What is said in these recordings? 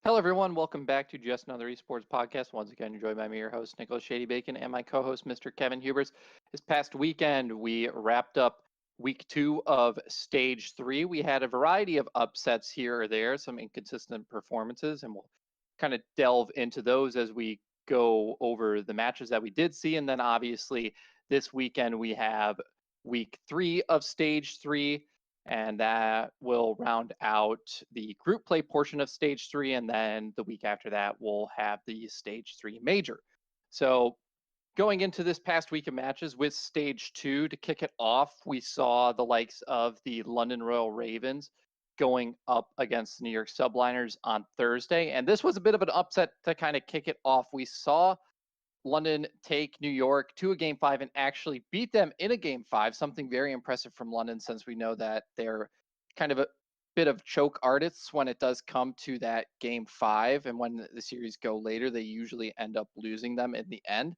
Hello, everyone. Welcome back to Just Another Esports podcast. Once again, you're joined by me, your host, Nicholas Shady Bacon, and my co host, Mr. Kevin Hubers. This past weekend, we wrapped up week 2 of stage 3. We had a variety of upsets here or there, some inconsistent performances, and we'll kind of delve into those as we go over the matches that we did see. And then, obviously, this weekend, we have week 3 of stage 3, and that will round out the group play portion of stage 3, and then the week after that we'll have the stage 3 major. So going into this past week of matches with stage 2 to kick it off, we saw the likes of the London Royal Ravens going up against the New York Subliners on Thursday, and this was a bit of an upset to kind of kick it off. We saw London take New York to a game 5 and actually beat them in a game 5, something very impressive from London, since we know that they're kind of a bit of choke artists when it does come to that game 5. And when the series go later, they usually end up losing them in the end.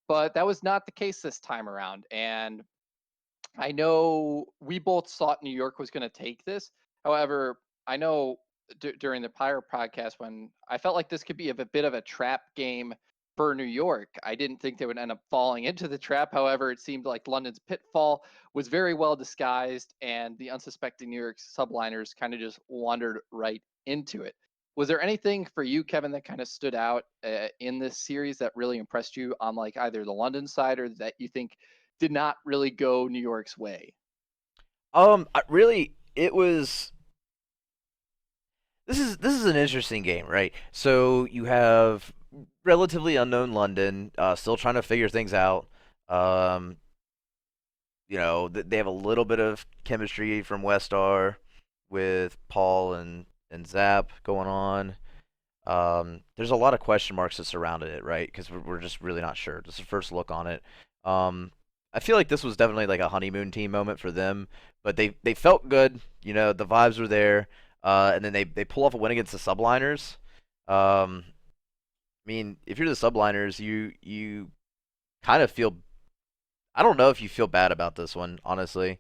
But that was not the case this time around. And I know we both thought New York was going to take this. However, I know during the prior podcast when I felt like this could be a bit of a trap game for New York. I didn't think they would end up falling into the trap. However, it seemed like London's pitfall was very well disguised, and the unsuspecting New York subliners kind of just wandered right into it. Was there anything for you, Kevin, that kind of stood out in this series that really impressed you on like either the London side or that you think did not really go New York's way? Really, it was. This is an interesting game, right? So you have relatively unknown London, still trying to figure things out. Um, they have a little bit of chemistry from Westar with Paul and Zap going on. There's a lot of question marks that surrounded it, right? Because we're just really not sure. This is the first look on it. Um, I feel like this was definitely like a honeymoon team moment for them, but they felt good. The vibes were there, and then they pull off a win against the Subliners. I mean, if you're the Subliners, you kind of feel. I don't know if you feel bad about this one, honestly. It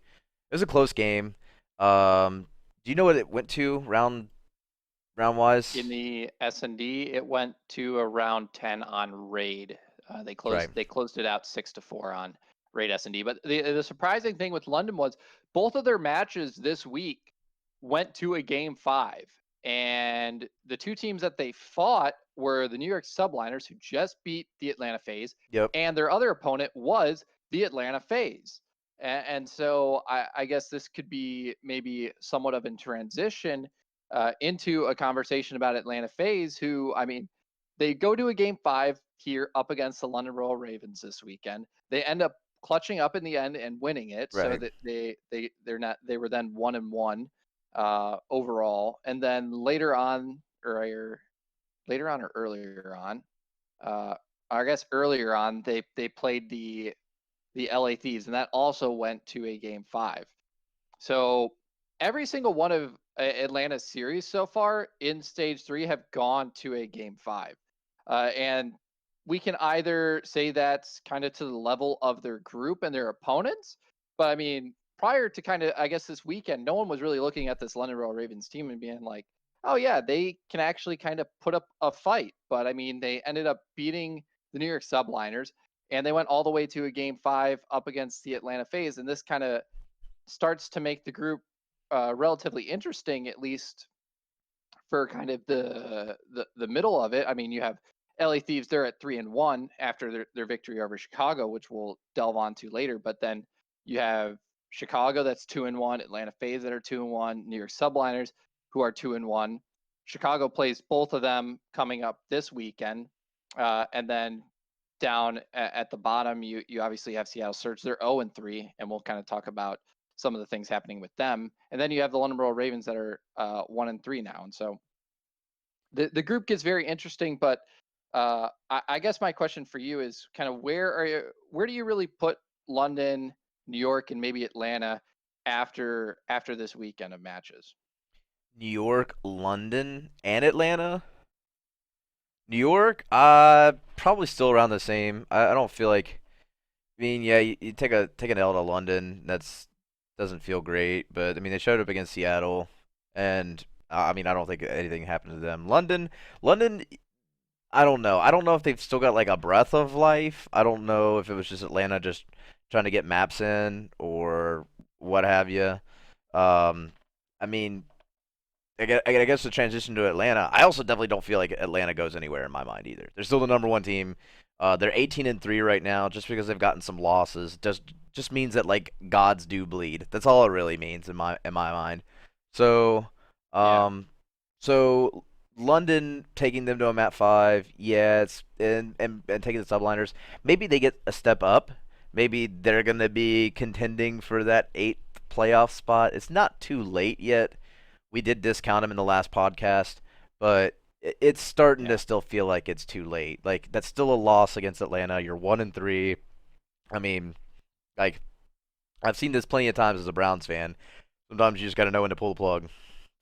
was a close game. Do you know what it went to round In wise? the S&D, it went to around 10 on raid. They Right. closed it out 6-4 on raid S&D. But the surprising thing with London was both of their matches this week went to a game 5, and the two teams that they fought were the New York Subliners, who just beat the Atlanta FaZe, Yep. and their other opponent was the Atlanta FaZe. And so I guess this could be maybe somewhat of a transition into a conversation about Atlanta FaZe, who, I mean, they go to a game 5 here up against the London Royal Ravens this weekend. They end up clutching up in the end and winning it, so Right. that they were then 1-1 overall. And then later on or earlier on, uh, I guess earlier on, they played the LA Thieves, and that also went to a game 5. So every single one of Atlanta's series so far in stage 3 have gone to a game 5. And we can either say that's kind of to the level of their group and their opponents. But I mean, prior to kind of, I guess, this weekend, no one was really looking at this London Royal Ravens team and being like, oh, yeah, they can actually kind of put up a fight. But I mean, they ended up beating the New York Subliners, and they went all the way to a game 5 up against the Atlanta FaZe. And this kind of starts to make the group relatively interesting, at least for kind of the middle of it. I mean, you have LA Thieves; they're at 3-1 after their victory over Chicago, which we'll delve on to later. But then you have Chicago that's 2-1, Atlanta FaZe that are 2-1, New York Subliners who are 2-1. Chicago plays both of them coming up this weekend, and then down at the bottom, you obviously have Seattle Surge. They're 0-3, and we'll kind of talk about some of the things happening with them. And then you have the London Royal Ravens that are 1-3 now. And so the group gets very interesting. But I guess my question for you is kind of where do you really put London, New York, and maybe Atlanta after this weekend of matches? New York, London, and Atlanta. New York, probably still around the same. I don't feel like. I mean, yeah, you take an L to London. That's doesn't feel great, but I mean they showed up against Seattle, and I mean, I don't think anything happened to them. London, I don't know. I don't know if they've still got like a breath of life. I don't know if it was just Atlanta just trying to get maps in or what have you. Um, I mean, I guess the transition to Atlanta, I also definitely don't feel like Atlanta goes anywhere in my mind either. They're still the number one team. They're 18-3 right now. Just because they've gotten some losses just means that like gods do bleed. That's all it really means in my mind. So, Yeah, um, so London taking them to a map 5, yeah, it's and taking the subliners. Maybe they get a step up. Maybe they're gonna be contending for that eighth playoff spot. It's not too late yet. We did discount him in the last podcast, but it's starting yeah, to still feel like it's too late. Like that's still a loss against Atlanta. You're 1-3. I mean, like I've seen this plenty of times as a Browns fan. Sometimes you just got to know when to pull the plug.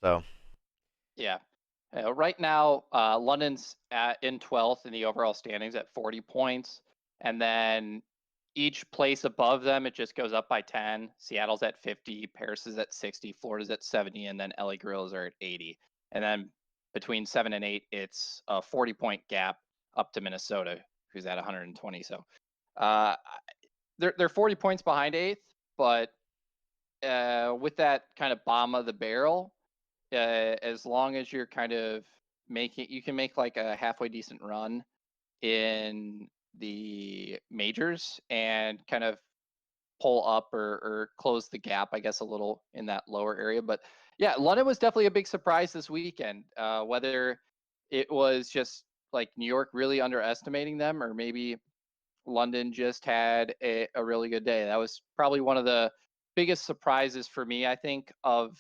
So yeah. Right now, London's in 12th in the overall standings at 40 points, and then each place above them it just goes up by 10. Seattle's at 50, Paris is at 60, Florida's at 70, and then LA Grills are at 80. And then between 7 and 8, it's a 40-point gap up to Minnesota, who's at 120. So uh, they're 40 points behind eighth, but with that kind of bomb of the barrel, as long as you're kind of you can make like a halfway decent run in the majors and kind of pull up or close the gap, I guess, a little in that lower area. But yeah, London was definitely a big surprise this weekend. Whether it was just like New York really underestimating them, or maybe London just had a really good day. That was probably one of the biggest surprises for me, I think, of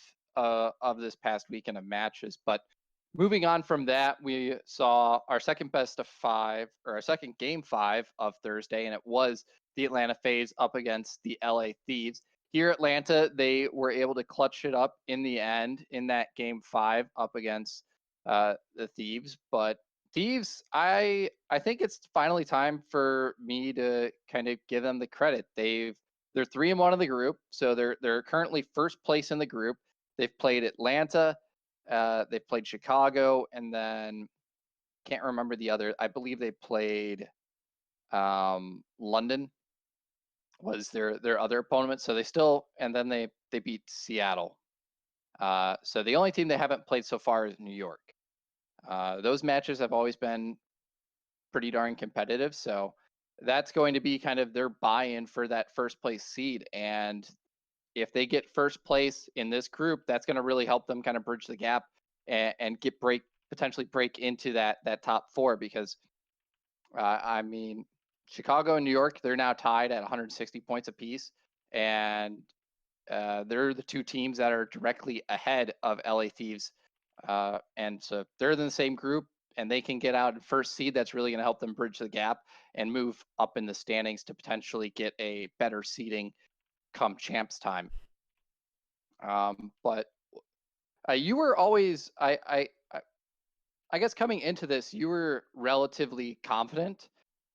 this past weekend of matches. But moving on from that, we saw our second best of five, or our second game 5 of Thursday, and it was the Atlanta FaZe up against the LA Thieves. Here, Atlanta, they were able to clutch it up in the end in that game 5 up against the Thieves, but Thieves, I think it's finally time for me to kind of give them the credit. They're 3-1 in the group, so they're currently first place in the group. They've played Atlanta, they've played Chicago, and then can't remember the other. I believe they played London was their other opponent. So they still, and then they beat Seattle. So the only team they haven't played so far is New York. Those matches have always been pretty darn competitive. So that's going to be kind of their buy-in for that first place seed. And if they get first place in this group, that's going to really help them kind of bridge the gap and potentially break into that top 4 because I mean Chicago and New York, they're now tied at 160 points apiece, and they're the two teams that are directly ahead of LA Thieves, and so they're in the same group, and they can get out in first seed. That's really going to help them bridge the gap and move up in the standings to potentially get a better seeding come champs time. But you were always, I guess coming into this, you were relatively confident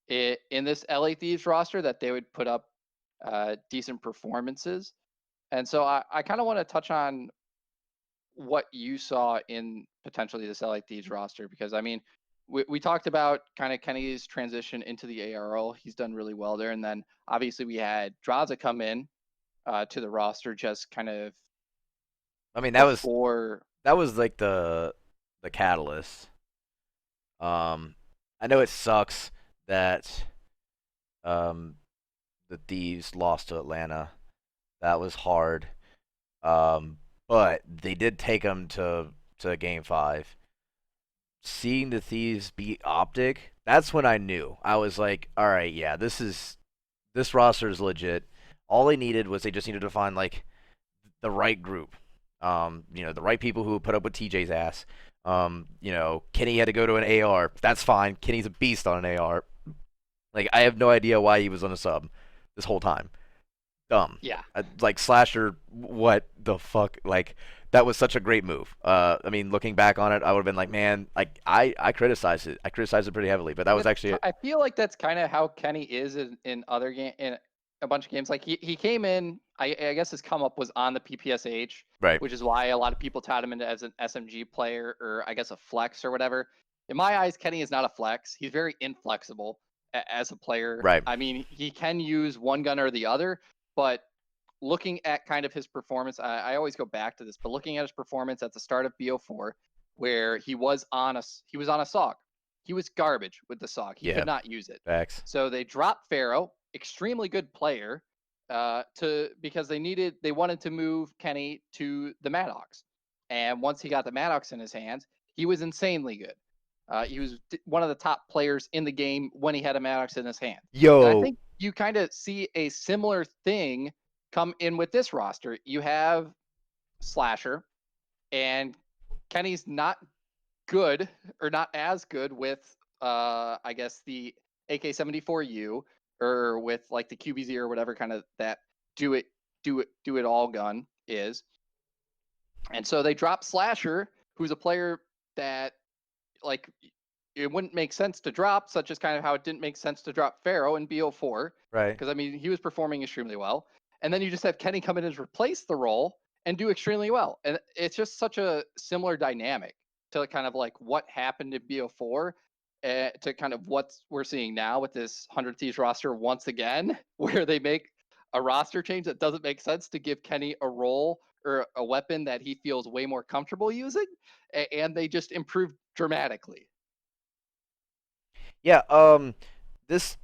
in this LA Thieves roster that they would put up decent performances. And so I kind of want to touch on what you saw in potentially this LA Thieves roster, because I mean, we talked about kind of Kenny's transition into the ARL. He's done really well there. And then obviously we had Draza come in to the roster just kind of I mean before. that was like the catalyst. I know it sucks that um the Thieves lost to Atlanta. That was hard. Um, but they did take them to game 5. Seeing the Thieves beat Optic, that's when I knew. I was like, all right, yeah, this roster is legit. All they needed was they just needed to find like the right group. The right people who would put up with TJ's ass. Kenny had to go to an AR. That's fine. Kenny's a beast on an AR. Like I have no idea why he was on a sub this whole time. Dumb. Yeah. Like Slasher, what the fuck? Like that was such a great move. I mean, looking back on it, I would have been like, man, like I criticized it. I criticized it pretty heavily, but that was actually I feel like that's kind of how Kenny is in other game a bunch of games. Like he came in, I guess his come up was on the PPSH, Right. which is why a lot of people tout him into as an SMG player or I guess a flex or whatever. In my eyes, Kenny is not a flex. He's very inflexible as a player. Right. I mean, he can use one gun or the other, but looking at kind of his performance, I always go back to this, but looking at his performance at the start of BO4, where he was on a SOG, he was garbage with the SOG. He Yeah. could not use it. Facts. So they dropped Pharaoh, extremely good player, because they wanted to move Kenny to the Maddox, and once he got the Maddox in his hands, he was insanely good. He was one of the top players in the game when he had a Maddox in his hand. And I Yo. think you kind of see a similar thing come in with this roster. You have Slasher, and Kenny's not good or not as good with I guess the AK-74U or with like the QBZ or whatever kind of that do it all gun is. And so they drop Slasher, who's a player that like it wouldn't make sense to drop, such as kind of how it didn't make sense to drop Pharaoh in BO4, Right. because I mean he was performing extremely well, and then you just have Kenny come in and replace the role and do extremely well, and it's just such a similar dynamic to kind of like what happened in BO4 to kind of what we're seeing now with this 100 Thieves roster once again, where they make a roster change that doesn't make sense to give Kenny a role or a weapon that he feels way more comfortable using, and they just improve dramatically. Yeah. This,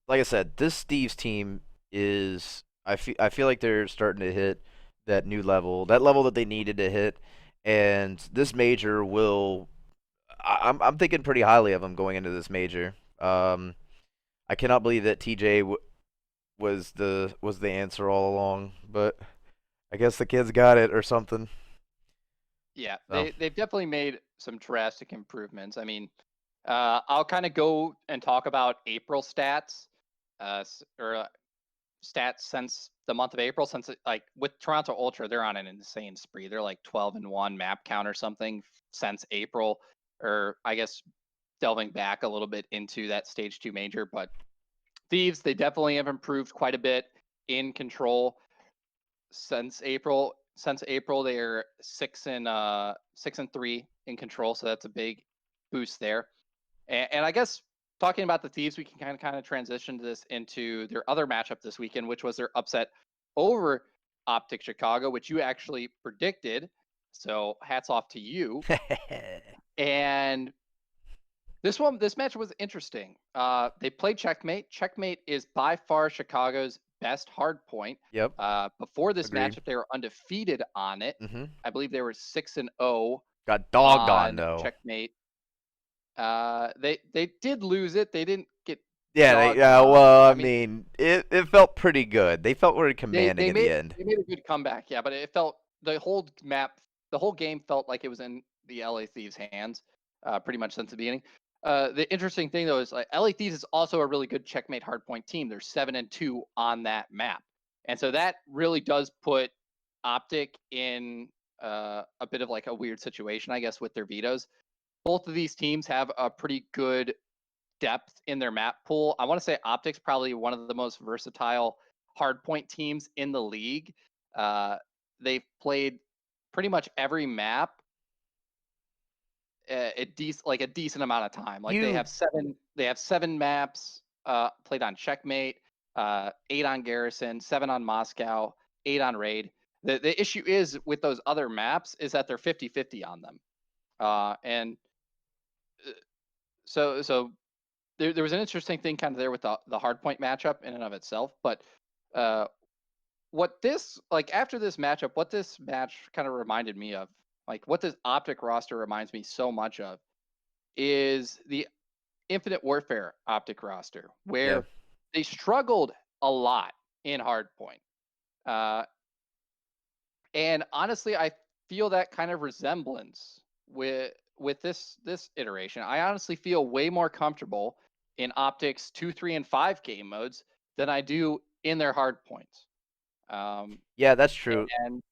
like I said, this Steve's team is. I feel like they're starting to hit that new level, that level that they needed to hit, and this major will. I'm thinking pretty highly of them going into this major. I cannot believe that TJ was the answer all along, but I guess the kids got it or something. Yeah, So. they've definitely made some drastic improvements. I mean, I'll kind of go and talk about April stats, or stats since the month of April. Since like with Toronto Ultra, they're on an insane spree. They're like 12-1 map count or something since April, or I guess delving back a little bit into that stage 2 major. But Thieves, they definitely have improved quite a bit in control since April. Since April, they're 6-3 in control, so that's a big boost there. And I guess talking about the Thieves, we can kind of transition to this into their other matchup this weekend, which was their upset over Optic Chicago, which you actually predicted. So hats off to you. And this match was interesting. They played Checkmate. Checkmate is by far Chicago's best hard point. Yep. Before this Agreed. matchup, they were undefeated on it. Mm-hmm. I believe they were 6-0 Got dogged on on though. Checkmate. They did lose it. They didn't get Yeah. dogged Well, on. I mean, it felt pretty good. They felt very commanding at the end. They made a good comeback, yeah, but it felt the whole game felt like it was in the LA Thieves' hands, pretty much since the beginning. The interesting thing though is like LA Thieves is also a really good checkmate hardpoint team. They're 7-2 on that map, and so that really does put Optic in a bit of like a weird situation, I guess, with their vetoes. Both of these teams have a pretty good depth in their map pool. I want to say Optic's probably one of the most versatile hardpoint teams in the league. They've played pretty much every map a decent amount of time. Like they have seven maps played on Checkmate, 8 on Garrison, 7 on Moscow, 8 on Raid. The issue is with those other maps is that they're 50-50 on them. And so there was an interesting thing kind of there with the hardpoint matchup in and of itself. But after this matchup, what this match kind of reminded me of, like what this Optic roster reminds me so much of, is the Infinite Warfare Optic roster, where they struggled a lot in hardpoint. And honestly, I feel that kind of resemblance with this iteration. I honestly feel way more comfortable in Optic's 2, 3, and 5 game modes than I do in their hardpoints. Yeah, that's true. And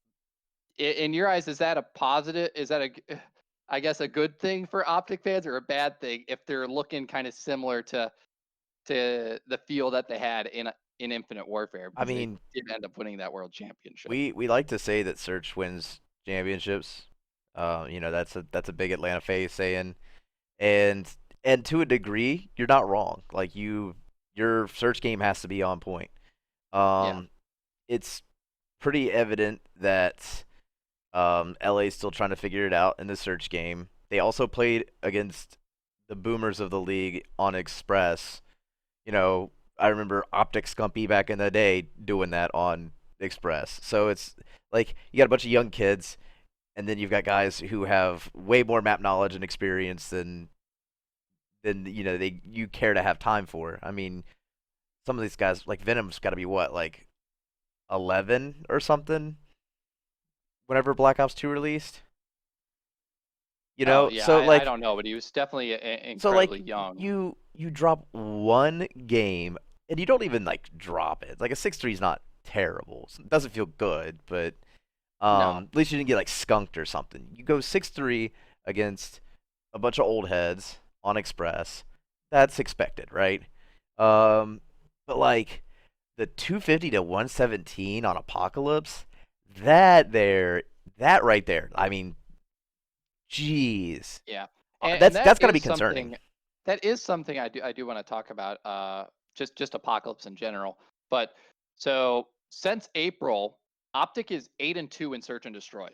in your eyes, is that a positive? Is that I guess a good thing for Optic fans or a bad thing if they're looking kind of similar to the feel that they had in Infinite Warfare I because they mean, did end up winning that world championship. we like to say that Search wins championships. That's a big Atlanta face saying, and and to a degree, you're not wrong. Like your Search game has to be on point. Yeah, It's pretty evident that LA is still trying to figure it out in the Search game. They also played against the boomers of the league on Express. I remember Optic Scumpy back in the day doing that on Express. So it's like you got a bunch of young kids, and then you've got guys who have way more map knowledge and experience than you care to have time for. I mean, some of these guys like Venom's got to be what, like 11 or something whenever Black Ops 2 released. oh yeah, So I like don't know, but he was definitely so like incredibly young. you drop one game and you don't even like drop it. Like a 6-3 is not terrible. It doesn't feel good, but No, at least you didn't get like skunked or something. You go 6-3 against a bunch of old heads on Express. That's expected, right? Um, but like the 250 to 117 on Apocalypse, that there, that right there. I mean, jeez, yeah, and that's that got to be is concerning. something I do want to talk about. Just Apocalypse in general, but so since April, Optic is 8-2 in Search and Destroy.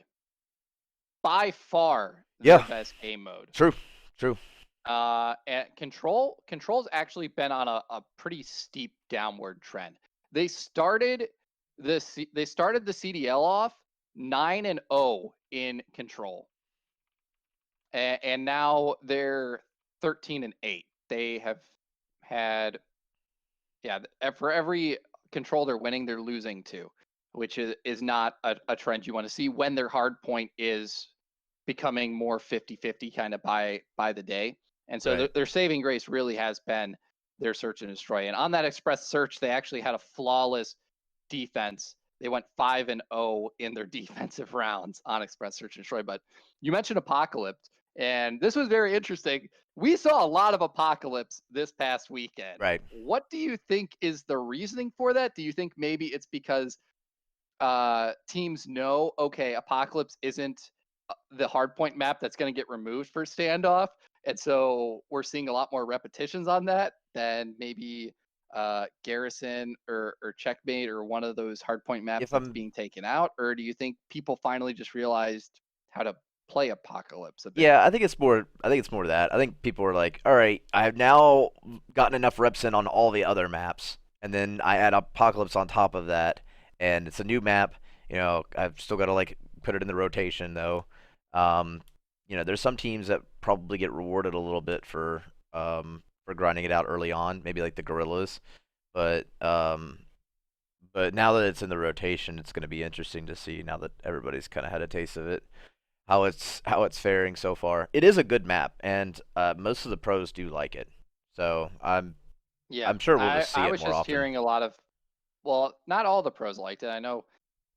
By far their Yeah, best game mode. true, true. And Control's actually been on a pretty steep downward trend. They started they started the CDL off 9-0 in Control, and now they're 13-8. They have had for every Control they're winning, they're losing two, which is not a trend you want to see when their hard point is becoming more 50-50 kind of by the day. And so Right. their saving grace really has been their search and destroy. And on that express search, they actually had a flawless defense. They went 5-0 in their defensive rounds on express search and destroy. But you mentioned Apocalypse, and this was very interesting. We saw a lot of Apocalypse this past weekend. Right. What do you think is the reasoning for that? Do you think maybe it's because teams know, okay, Apocalypse isn't the hardpoint map that's going to get removed for standoff, and so we're seeing a lot more repetitions on that than maybe Garrison or Checkmate or one of those hardpoint maps If that's I'm being taken out? Or do you think people finally just realized how to play Apocalypse a bit Yeah, I more? think it's more. I think it's more that. I think people are like, all right, I have now gotten enough reps in on all the other maps, and then I add Apocalypse on top of that, and it's a new map. I've still got to like put it in the rotation though. Um, there's some teams that probably get rewarded a little bit for grinding it out early on, maybe like the Gorillas, but but now that it's in the rotation, it's going to be interesting to see now that everybody's kind of had a taste of it how it's faring so far. It is a good map, and most of the pros do like it. So Yeah, I'm sure we'll I just see I it was more just often. hearing a lot of, well, not all the pros liked it. I know.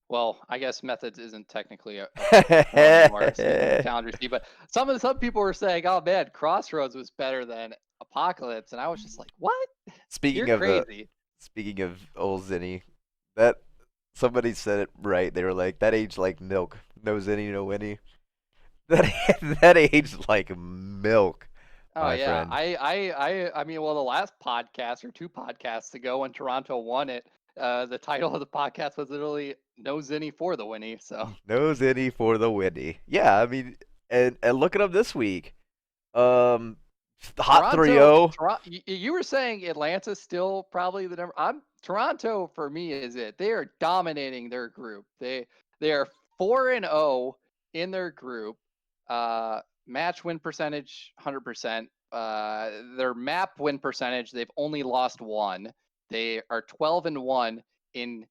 Well, I guess Methods isn't technically a pro anymore, speaking of Calendar C, but some people were saying, "Oh man, Crossroads was better than Apocalypse," and I was just like, "What? You're speaking of crazy." speaking of old Zinni, that somebody said it right. They were like, that aged like milk. No Zinni, no Winnie. That that aged like milk, Oh my yeah, friend. I mean, well, the last podcast or two podcasts ago when Toronto won it, the title of the podcast was literally "No Zinni for the Winnie." So No Zinni for the Winnie. Yeah, I mean, and look at them this week. Um, hot 3-0. You were saying Atlanta's still probably the number. I'm Toronto for me is it. They are dominating their group. They are 4-0 in their group. Match win percentage 100%. Their map win percentage they've only lost one. They are 12-1 in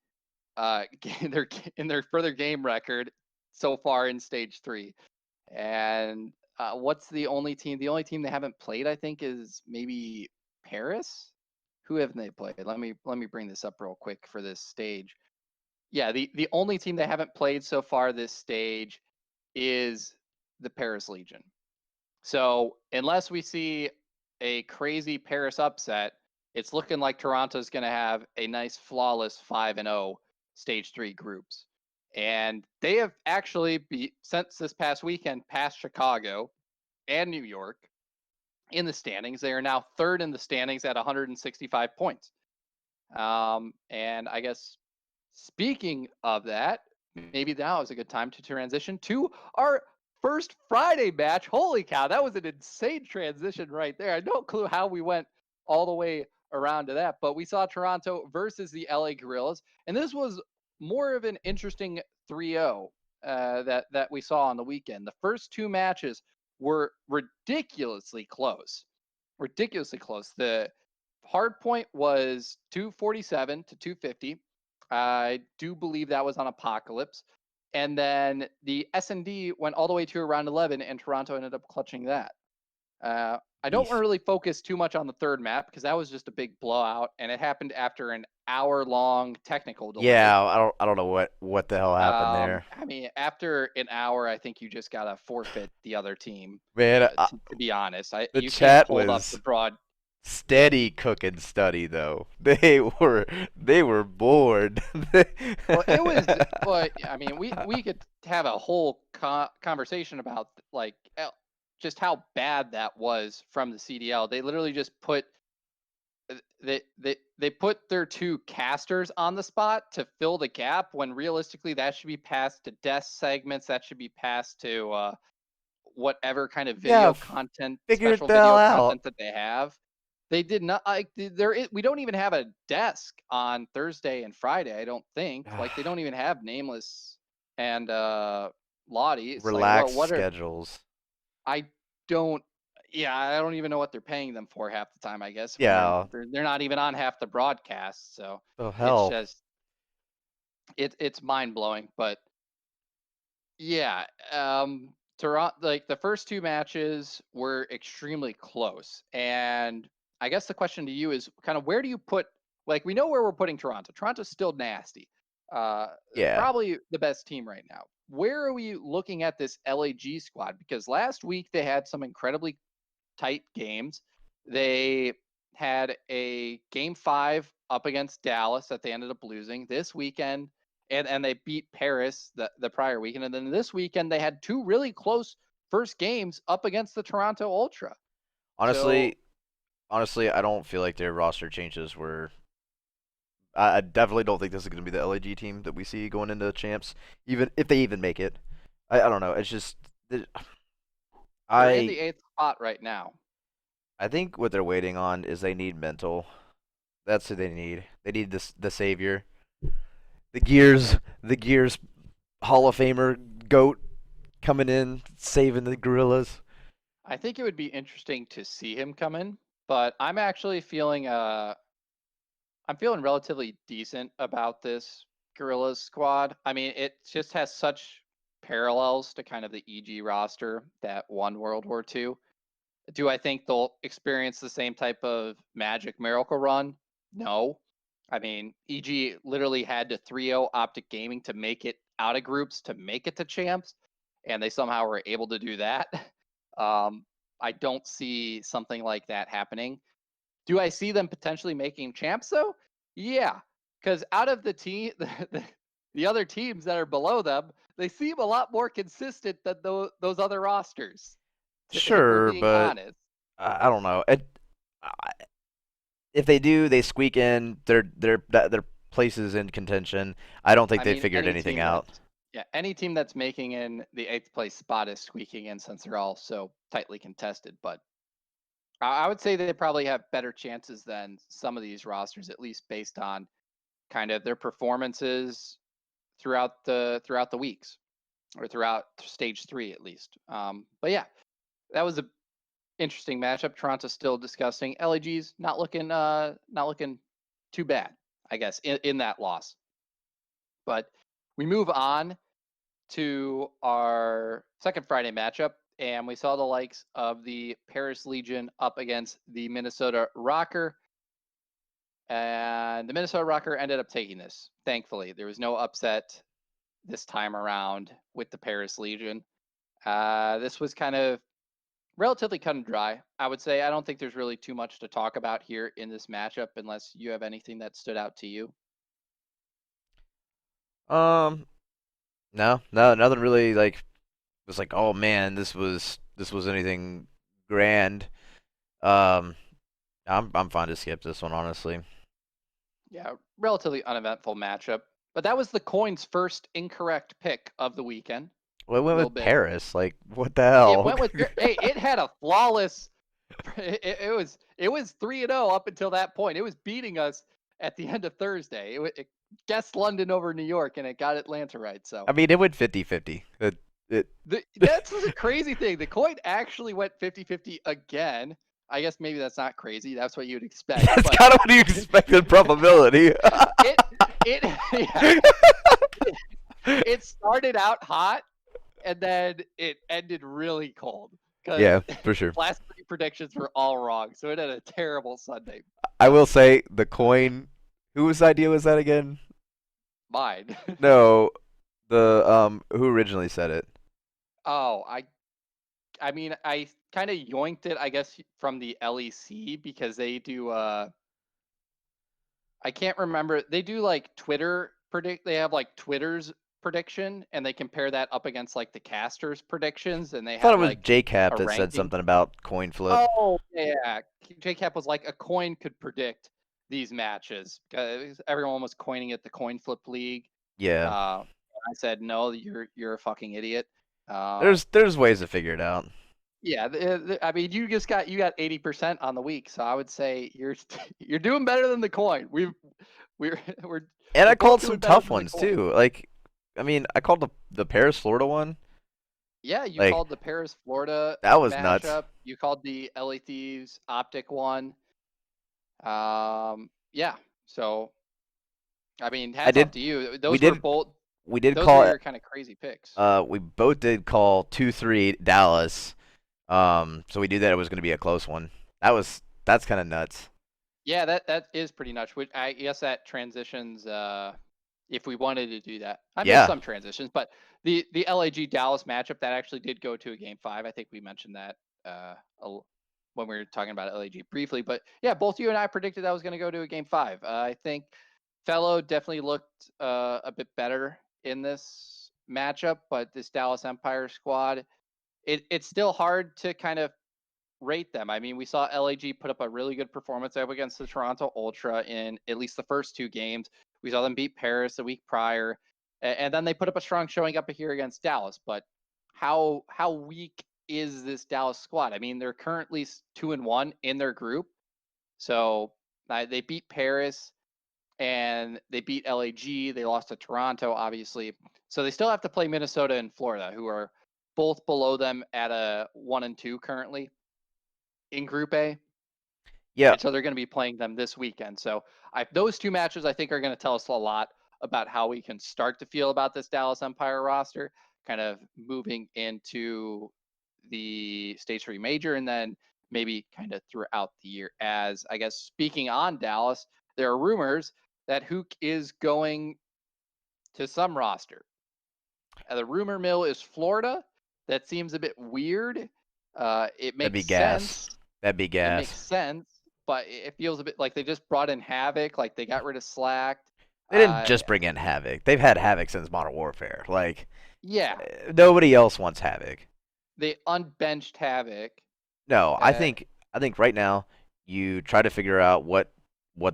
their further game record so far in stage 3. And what's the only team? The only team they haven't played, I think, is maybe Paris. Who haven't they played? Let me bring this up real quick for this stage. Yeah, the only team they haven't played so far this stage is the Paris Legion. So unless we see a crazy Paris upset, it's looking like Toronto's going to have a nice, flawless 5-0 stage 3 groups. And they have actually, since this past weekend, passed Chicago and New York in the standings. They are now third in the standings at 165 points. And I guess speaking of that, maybe now is a good time to transition to our first Friday match. Holy cow, that was an insane transition right there. I had no clue how we went all the way around to that, but we saw Toronto versus the LA Guerrillas, and this was more of an interesting 3-0 that we saw on the weekend. The first two matches were ridiculously close. Ridiculously close. The hard point was 247 to 250. I do believe that was on Apocalypse. And then the S&D went all the way to around 11, and Toronto ended up clutching that. I don't want to really focus too much on the third map because that was just a big blowout, and it happened after an hour-long technical delay. Yeah, I don't know what the hell happened there. I mean, after an hour, I think you just gotta forfeit the other team. Man, To be honest, the you chat can't hold up was the broad. steady cooking study though. They were bored. Well, it was. Well, I mean, we could have a whole conversation about like just how bad that was from the CDL. They literally just put they put their two casters on the spot to fill the gap when realistically that should be passed to desk segments. That should be passed to whatever kind of video Yeah, content, figure it special the hell video out. content that they have. They did not like we don't even have a desk on Thursday and Friday, I don't think. Like they don't even have Nameless and Lottie. It's like Relaxed what are schedules. I don't I don't even know what they're paying them for half the time, I guess, when Yeah. they're not even on half the broadcasts. So Oh it's hell. just it's mind blowing. But yeah, Toronto, like the first two matches were extremely close, and I guess the question to you is kind of where do you put? Like we know where we're putting Toronto. Toronto's still nasty. Uh, Yeah. Probably the best team right now. Where are we looking at this LAG squad? Because last week they had some incredibly tight games. They had a game 5 up against Dallas that they ended up losing this weekend, and they beat Paris the prior weekend. And then this weekend they had two really close first games up against the Toronto Ultra. So Honestly, I don't feel like their roster changes were. I definitely don't think this is going to be the LAG team that we see going into champs, even if they even make it. I don't know. It's just they're in the I 8th spot right now. I think what they're waiting on is they need mental. That's who they need. They need the savior, the Gears Hall of Famer goat coming in saving the Gorillas. I think it would be interesting to see him come in, but I'm actually feeling I'm feeling relatively decent about this Gorillas squad. I mean, it just has such parallels to kind of the EG roster that won World War II. Do I think they'll experience the same type of magic miracle run? No. I mean, EG literally had to 3-0 Optic Gaming to make it out of groups to make it to champs, and they somehow were able to do that. I don't see something like that happening. Do I see them potentially making champs though? Yeah, because out of the team, the other teams that are below them, they seem a lot more consistent than those other rosters. If we're Sure, being but honest, I don't know. If they do, they squeak in. Their places in contention. I don't think I they mean, figured anything out. any team that's making in the 8th place spot is squeaking in since they're all so tightly contested. But I would say they probably have better chances than some of these rosters, at least based on kind of their performances throughout the weeks or throughout stage 3 at least. But yeah, that was a interesting matchup. Toronto's still disgusting. LAG's not looking too bad, I guess, in that loss. But we move on to our second Friday matchup, and we saw the likes of the Paris Legion up against the Minnesota Rocker. And the Minnesota Rocker ended up taking this. Thankfully, there was no upset this time around with the Paris Legion. This was kind of relatively cut and dry, I would say. I don't think there's really too much to talk about here in this matchup unless you have anything that stood out to you. Um, no, nothing really like was like, oh man, this was anything grand. Um, I'm fine to skip this one, honestly. Yeah, relatively uneventful matchup. But that was the coin's first incorrect pick of the weekend. Well, it A went little with bit. Paris. Like, what the It hell? went with hey, it had a flawless. It was 3-0 up until that point. It was beating us at the end of Thursday. It guessed London over New York and it got Atlanta right. So I mean, it went 50-50. It that's the crazy thing. The coin actually went 50-50 again. I guess maybe that's not crazy. That's what you'd expect. That's But kind of what you expected probability. it it yeah, it started out hot and then it ended really cold because Yeah, for sure. last three predictions were all wrong. So it had a terrible Sunday. I But will say the coin. Whose idea was that again? mine. No, the who originally said it? Oh, I mean I kind of yoinked it, I guess, from the LEC because they do I can't remember. They do like Twitter predict. They have like Twitter's prediction, and they compare that up against like the casters' predictions, and they I thought have it was like JCap a that said ranking. something about coin flip. Oh yeah, JCap was like a coin could predict these matches. Everyone was coining it the coin flip league. Yeah, I said no, you're a fucking idiot. Uh, there's ways to figure it out. yeah, I mean, you got 80% on the week, so I would say you're you're doing better than the coin. We're we're And we're I both called doing some better tough than the ones coin. too. Like, I mean, I called the Paris Florida one. Yeah, you Like, called the Paris Florida that was nuts. matchup. You called the LA Thieves Optic one. Yeah. So I mean, I hats off did. to you. We Those were did. both. We did Those were call it. your kind of crazy picks. We both did call 2-3 Dallas. So we knew that it was going to be a close one. That's kind of nuts. Yeah, that is pretty nuts. Which I guess that transitions. If we wanted to do that, I missed Yeah. some transitions, but the LAG Dallas matchup that actually did go to a game five. I think we mentioned that when we were talking about LAG briefly. But yeah, both you and I predicted that was going to go to a game five. I think Fellow definitely looked a bit better in this matchup, but this Dallas Empire squad, it's still hard to kind of rate them. I mean, we saw LAG put up a really good performance up against the Toronto Ultra in at least the first two games. We saw them beat Paris the week prior, and then they put up a strong showing up here against Dallas. But how weak is this Dallas squad? I mean, they're currently 2-1 in their group, so they beat Paris and they beat LAG. They lost to Toronto, obviously. So they still have to play Minnesota and Florida, who are both below them at a 1-2 currently in Group A, Yeah. and so they're going to be playing them this weekend. So those two matches I think are going to tell us a lot about how we can start to feel about this Dallas Empire roster, kind of moving into the Stage 3 Major, and then maybe kind of throughout the year. As I guess speaking on Dallas, there are rumors that Hook is going to some roster. The rumor mill is Florida. That seems a bit weird. It That'd be makes gas. sense. That'd be It makes gas. sense, but it feels a bit like they just brought in Havoc, like they got rid of Slack. They didn't Uh, just bring in Havoc. They've had Havoc since Modern Warfare. Like, yeah, nobody else wants Havoc. they unbenched Havoc. No, I Uh, think I think right now you try to figure out what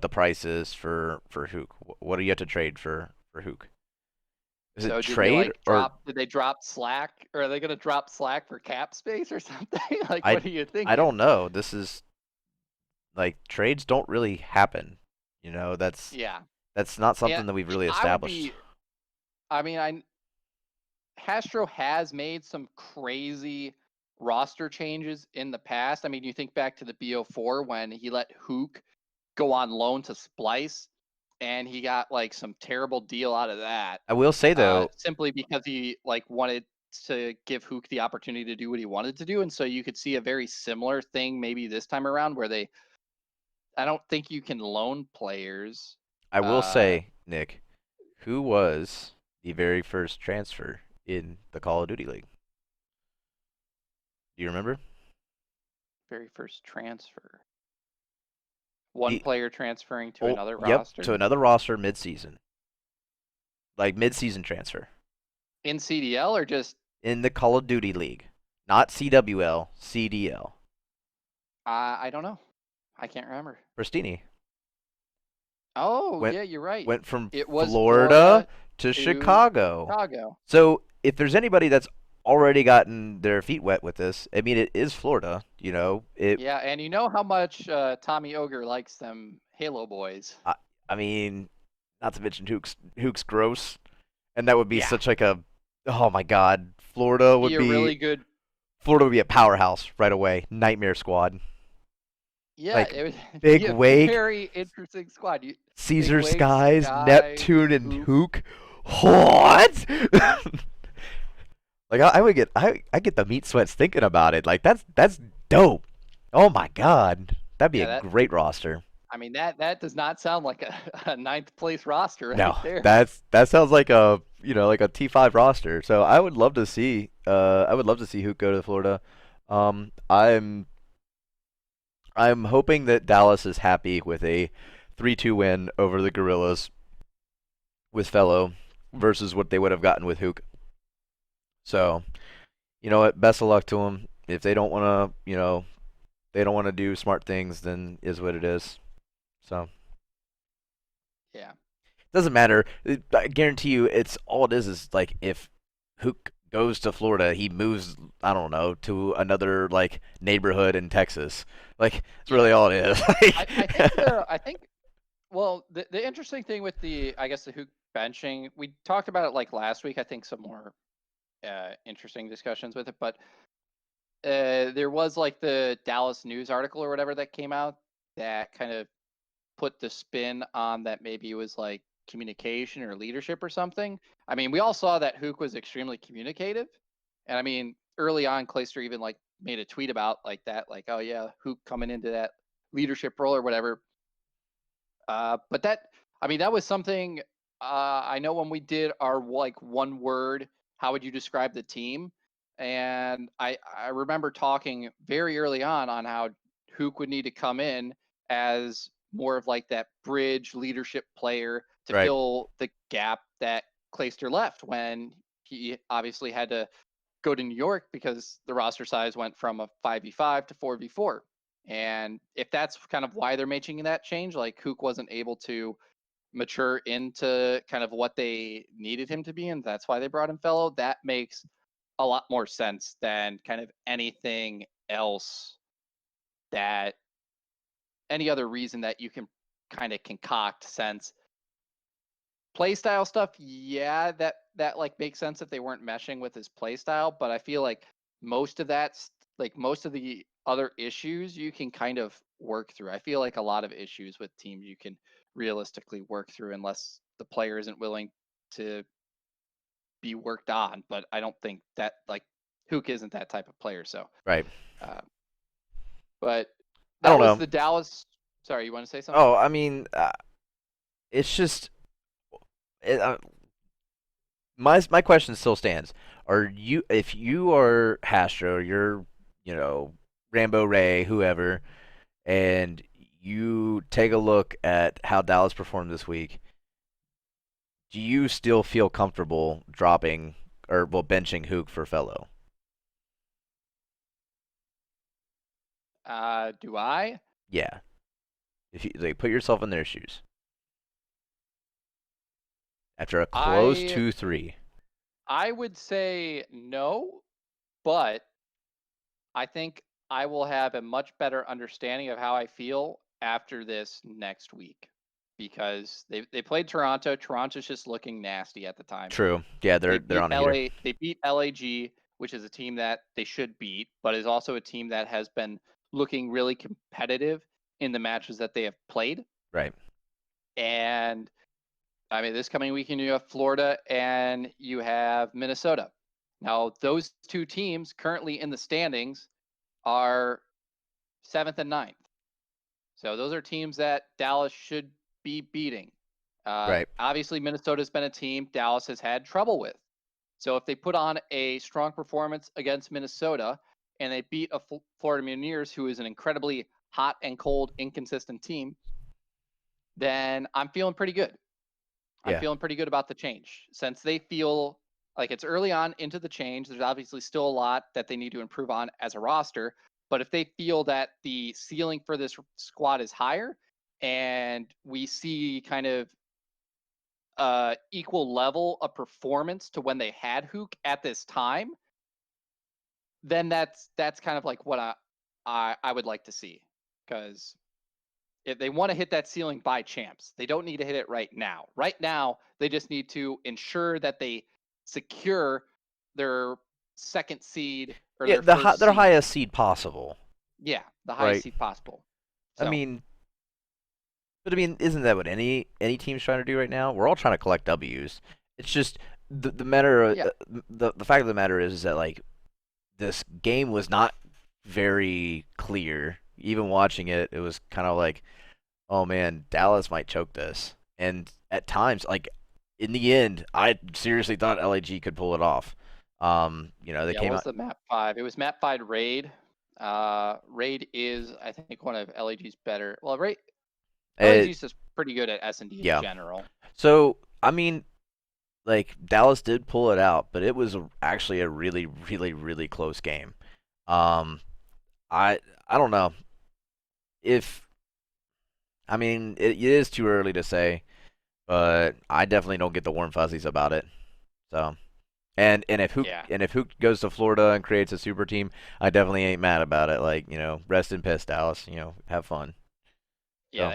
the price is for Hook. What do you have to trade for Hook? Is it so did they trade like or drop? Did they drop Slack, or are they gonna drop Slack for cap space or something? Like, I what are you I thinking? don't know. This is like trades don't really happen. Yeah, That's not and something that we've really I would established. be. I mean, I Hastro has made some crazy roster changes in the past. I mean, you think back to the BO4 when he let Hook go on loan to Splice, and he got like some terrible deal out of that, I will say though, simply because he like wanted to give Hook the opportunity to do what he wanted to do, and so you could see a very similar thing maybe this time around where they. I don't think you can loan players. I will Uh, say, Nick, who was the very first transfer in the Call of Duty League? Do you remember? very first transfer? One The player transferring to oh, another yep, to roster another roster mid-season, like mid-season transfer in CDL or just? in the Call of Duty League, not CWL, CDL. I don't know. I can't remember. Pristini Oh went yeah, you're right. went from It was Florida Florida to to Chicago. Chicago. So if there's anybody that's already gotten their feet wet with this, I mean, it is Florida. You know, Yeah, and you know how much Tommy Ogre likes them Halo boys. I, I mean, not to mention Hook's gross, and that would be Yeah, such like a, oh my God, be a really good. Florida would be a powerhouse right away. Nightmare squad, Yeah, like it would Big be a Wake, very interesting squad. Big Caesar Wig, Skies, Sky, Neptune, and Hoop. Hook. What? Like I get the meat sweats thinking about it. Like that's dope. Oh my God, that'd be a Yeah, that. great roster. I mean that does not sound like a ninth place roster right No, there. that sounds like a like a T5 roster. So I would love to see Hook go to Florida. I'm hoping that Dallas is happy with a 3-2 win over the Gorillas with Fellow versus what they would have gotten with Hook. So, you know what? Best of luck to them. If they don't want to, they don't want to do smart things, then is what it is. So, Yeah. doesn't matter. I guarantee you, it's all it is like if Hook goes to Florida, he moves. I don't know, to another like neighborhood in Texas. Like that's Yeah. really all it is. I think well the interesting thing with the I guess the Hook benching, we talked about it like last week. I think some more interesting discussions with it, but there was like the Dallas News article or whatever that came out that kind of put the spin on that maybe it was like communication or leadership or something. I mean, we all saw that Hook was extremely communicative. And I mean, early on, Clayster even like made a tweet about like that, like, oh yeah, Hook coming into that leadership role or whatever. But that, I mean, that was something I know when we did our like one word, how would you describe the team? And I remember talking very early on how Hook would need to come in as more of like that bridge leadership player to Right. fill the gap that Clayster left when he obviously had to go to New York because the roster size went from a 5v5 to 4v4. And if that's kind of why they're making that change, like Hook wasn't able to mature into kind of what they needed him to be, and that's why they brought in Fellow, that makes a lot more sense than kind of anything else that any other reason that you can kind of concoct sense. Playstyle stuff, yeah, that like makes sense if they weren't meshing with his playstyle, but I feel like most of that's like most of the other issues you can kind of work through. I feel like a lot of issues with teams you can realistically work through unless the player isn't willing to be worked on. But I don't think that like Hook isn't that type of player. So, Right. uh, but I that don't was know. the Dallas. Sorry, you want to say something? Oh, I mean, it's just it, my question still stands. Are you if you are Hastro, you're Rambo Ray, whoever, and you take a look at how Dallas performed this week, do you still feel comfortable dropping or well benching Hook for Fellow? Do I? Yeah. If you like, put yourself in their shoes after a close I 2-3. I would say no, but I think I will have a much better understanding of how I feel after this next week because they played Toronto. Toronto's just looking nasty at the time. True. Yeah, They they're beat on a heater. LA. They beat LAG, which is a team that they should beat, but is also a team that has been looking really competitive in the matches that they have played. Right. And I mean, this coming weekend you have Florida and you have Minnesota. Now, those two teams currently in the standings are 7th and 9th. So those are teams that Dallas should be beating. Right. Obviously, Minnesota's been a team Dallas has had trouble with. So if they put on a strong performance against Minnesota, and they beat a Florida Mutineers, who is an incredibly hot and cold, inconsistent team, then I'm feeling pretty good. I'm Yeah. feeling pretty good about the change. Since they feel like it's early on into the change, there's obviously still a lot that they need to improve on as a roster. But if they feel that the ceiling for this squad is higher and we see kind of equal level of performance to when they had Hook at this time, then that's kind of like what I would like to see. Because if they want to hit that ceiling by champs, they don't need to hit it right now. Right now, they just need to ensure that they secure their second seed or Yeah, their first their seed. highest seed possible, Yeah, the highest right? seed possible. I So, mean, but I mean, isn't that what any team's trying to do right now? We're all trying to collect W's. It's just the matter. yeah, The fact of the matter is that like this game was not very clear. Even watching it, it was kind of like, oh man, Dallas might choke this. And at times, like in the end, I seriously thought LAG could pull it off. They yeah. What came was out. the map 5? It was map 5 Raid. Raid is, I think, one of LAG's better. Well, Raid It, LAG's just pretty good at S&D in yeah. general. So I mean, like Dallas did pull it out, but it was actually a really, really, really close game. Um, I don't know if I mean it is too early to say, but I definitely don't get the warm fuzzies about it. So and Yeah, if Hook goes to Florida and creates a super team, I definitely ain't mad about it. Like rest in peace, Dallas. Have fun. yeah. So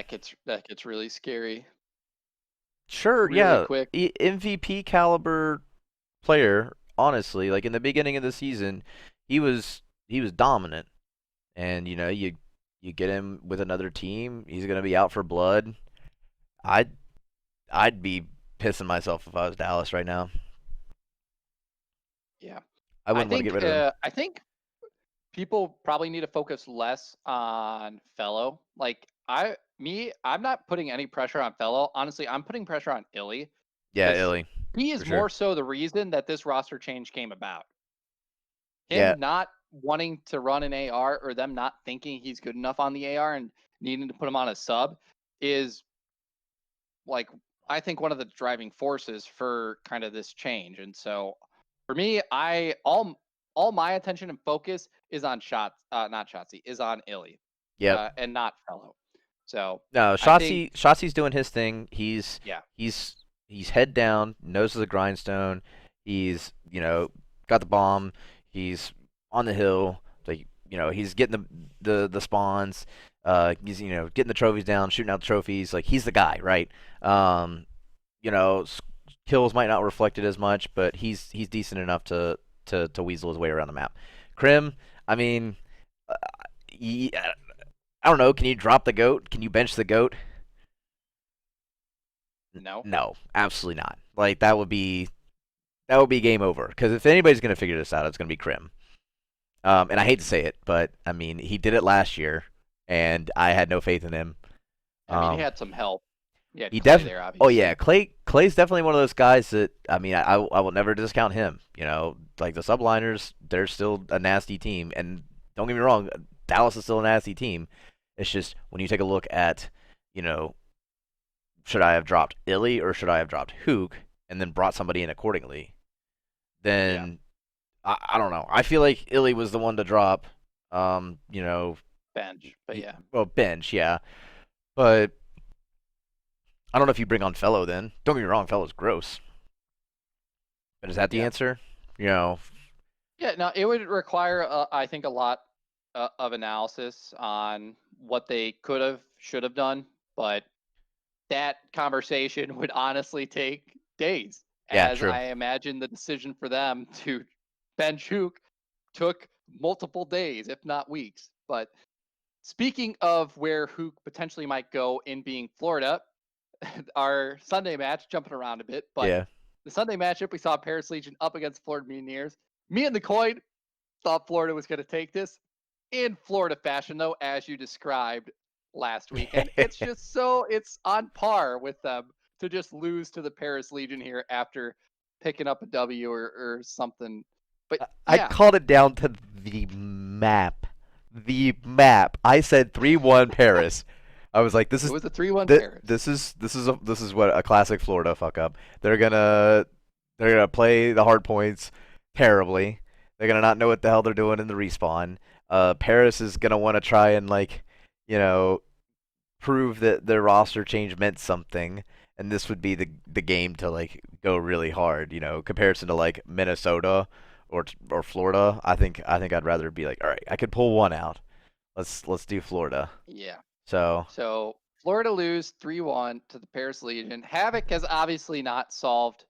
That gets really scary sure, really yeah, quick. MVP caliber player. Honestly, like in the beginning of the season, he was dominant. And you get him with another team, he's gonna be out for blood. I'd I'd be pissing myself if I was Dallas right now. Yeah. I I wouldn't want to get think rid of him. I think people probably need to focus less on Fellow. Like I'm not putting any pressure on Fellow. Honestly, I'm putting pressure on Illy Yeah, because Illy, he for is sure. more so the reason that this roster change came about. Yeah, Him not wanting to run an AR or them not thinking he's good enough on the AR and needing to put him on a sub is like I think one of the driving forces for kind of this change. And so for me, I all my attention and focus is on not Shotzi, is on Illy, yep. and not Fellow. So No, I think, Shotzi's doing his thing. yeah, He's he's head down, nose to the grindstone. He's got the bomb. He's on the hill. Like he's getting the spawns. He's getting the trophies down, shooting out the trophies. Like he's the guy, right? Um, you know, kills might not reflect it as much, but he's decent enough to weasel his way around the map. Krim, I mean, uh, I don't know. Can you drop the goat? Can you bench the goat? no. No, absolutely not. Like that would be game over. Because if anybody's gonna figure this out, it's gonna be Krim. And I hate to say it, but I mean he did it last year, and I had no faith in him. I mean, he Um, had some help. He had he Clay def. there, Oh yeah, obviously. Clay's definitely one of those guys that I mean I will never discount him. Like the subliners, they're still a nasty team, and don't get me wrong, Dallas is still a nasty team. It's just when you take a look at, you know, should I have dropped Illy or should I have dropped Hook and then brought somebody in accordingly? Yeah, Then I don't know. I feel like Illy was the one to drop. bench, but yeah, Well, bench, yeah, but I don't know if you bring on Fellow then. Don't get me wrong, Fellow's gross. But is that the yeah. answer? You know, Yeah, no, it would require, I think, a lot of analysis on what they could have, should have done, but that conversation would honestly take days, yeah, as true. I imagine the decision for them to bench Hook took multiple days, if not weeks. But speaking of where Hook potentially might go in being Florida, our Sunday match, jumping around a bit, but Yeah. the Sunday matchup, we saw Paris Legion up against Florida Mutineers. Me and the coin thought Florida was going to take this in Florida fashion, though, as you described last week. And it's on par with them to just lose to the Paris Legion here after picking up a W or something. But I yeah, called it down to the map. The map. I said 3-1 Paris. I was like, this It is was a 3-1 th- Paris. this is what a classic Florida fuck up. They're gonna play the hard points terribly. They're gonna not know what the hell they're doing in the respawn. Paris is gonna want to try and like, you know, prove that their roster change meant something, and this would be the game to like go really hard. Comparison to like Minnesota or Florida. I think I'd rather be like, all right, I could pull one out. Let's do Florida. Yeah. So So Florida lose 3-1 to the Paris Legion. Havoc has obviously not solved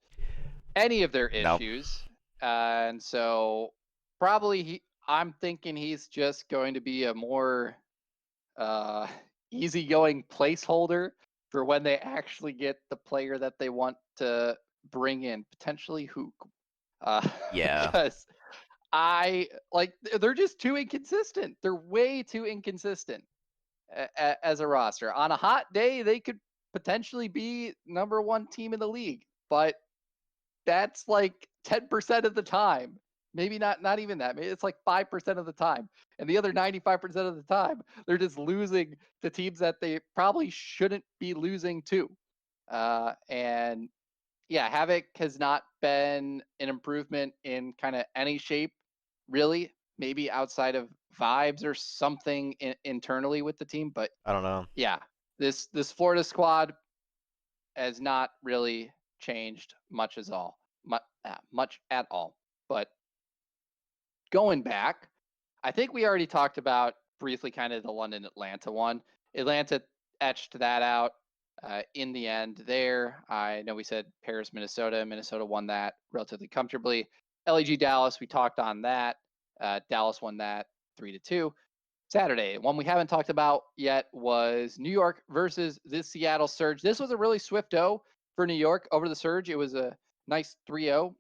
any of their no, issues. And so probably I'm thinking he's just going to be a more uh, easygoing placeholder for when they actually get the player that they want to bring in, potentially Hook. yeah, Because they're just too inconsistent. They're way too inconsistent as a roster. On a hot day, they could potentially be number one team in the league, but that's like 10% of the time. Maybe not even that. Maybe it's like 5% of the time. And the other 95% of the time, they're just losing to teams that they probably shouldn't be losing to. And yeah, Havoc has not been an improvement in kind of any shape, really. Maybe outside of vibes or something internally with the team. But I don't know. yeah, this Florida squad has not really changed much at all. But going back, I think we already talked about briefly kind of the London Atlanta one. Atlanta etched that out in the end there. I know we said Paris, Minnesota. Minnesota won that relatively comfortably. LAG Dallas, we talked on that. Dallas won that 3-2. Saturday, one we haven't talked about yet was New York versus the Seattle Surge. This was a really swift O for New York over the Surge. It was a nice 3-0.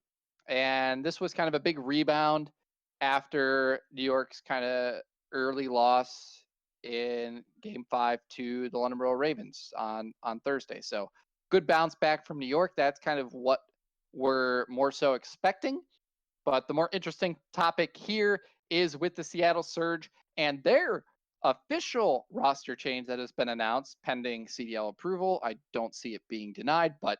And this was kind of a big rebound after New York's kind of early loss in game 5 to the London Royal Ravens on Thursday. So good bounce back from New York. That's kind of what we're more so expecting. But the more interesting topic here is with the Seattle Surge and their official roster change that has been announced pending CDL approval. I don't see it being denied, but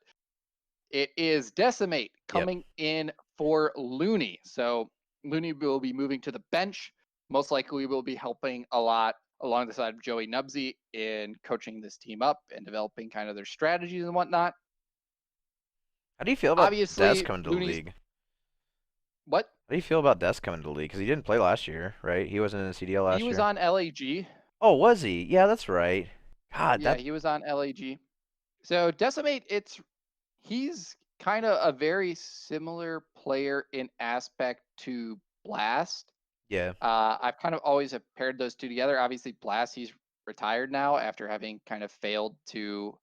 it is Decimate Yep. coming in for Looney. So Looney will be moving to the bench. Most likely will be helping a lot along the side of Joey Nubsy in coaching this team up and developing kind of their strategies and whatnot. How do you feel about Des Obviously, coming to the Looney's league? what? How do you feel about Des coming to the league? Because he didn't play last year, right? He wasn't in the CDL He last was year. on LAG. Oh, was he? Yeah, that's right. God, Yeah, that. he was on LAG. So Decimate, he's kind of a very similar player in aspect to Blast. Yeah. I've kind of always have paired those two together. Obviously, Blast, he's retired now after having kind of failed to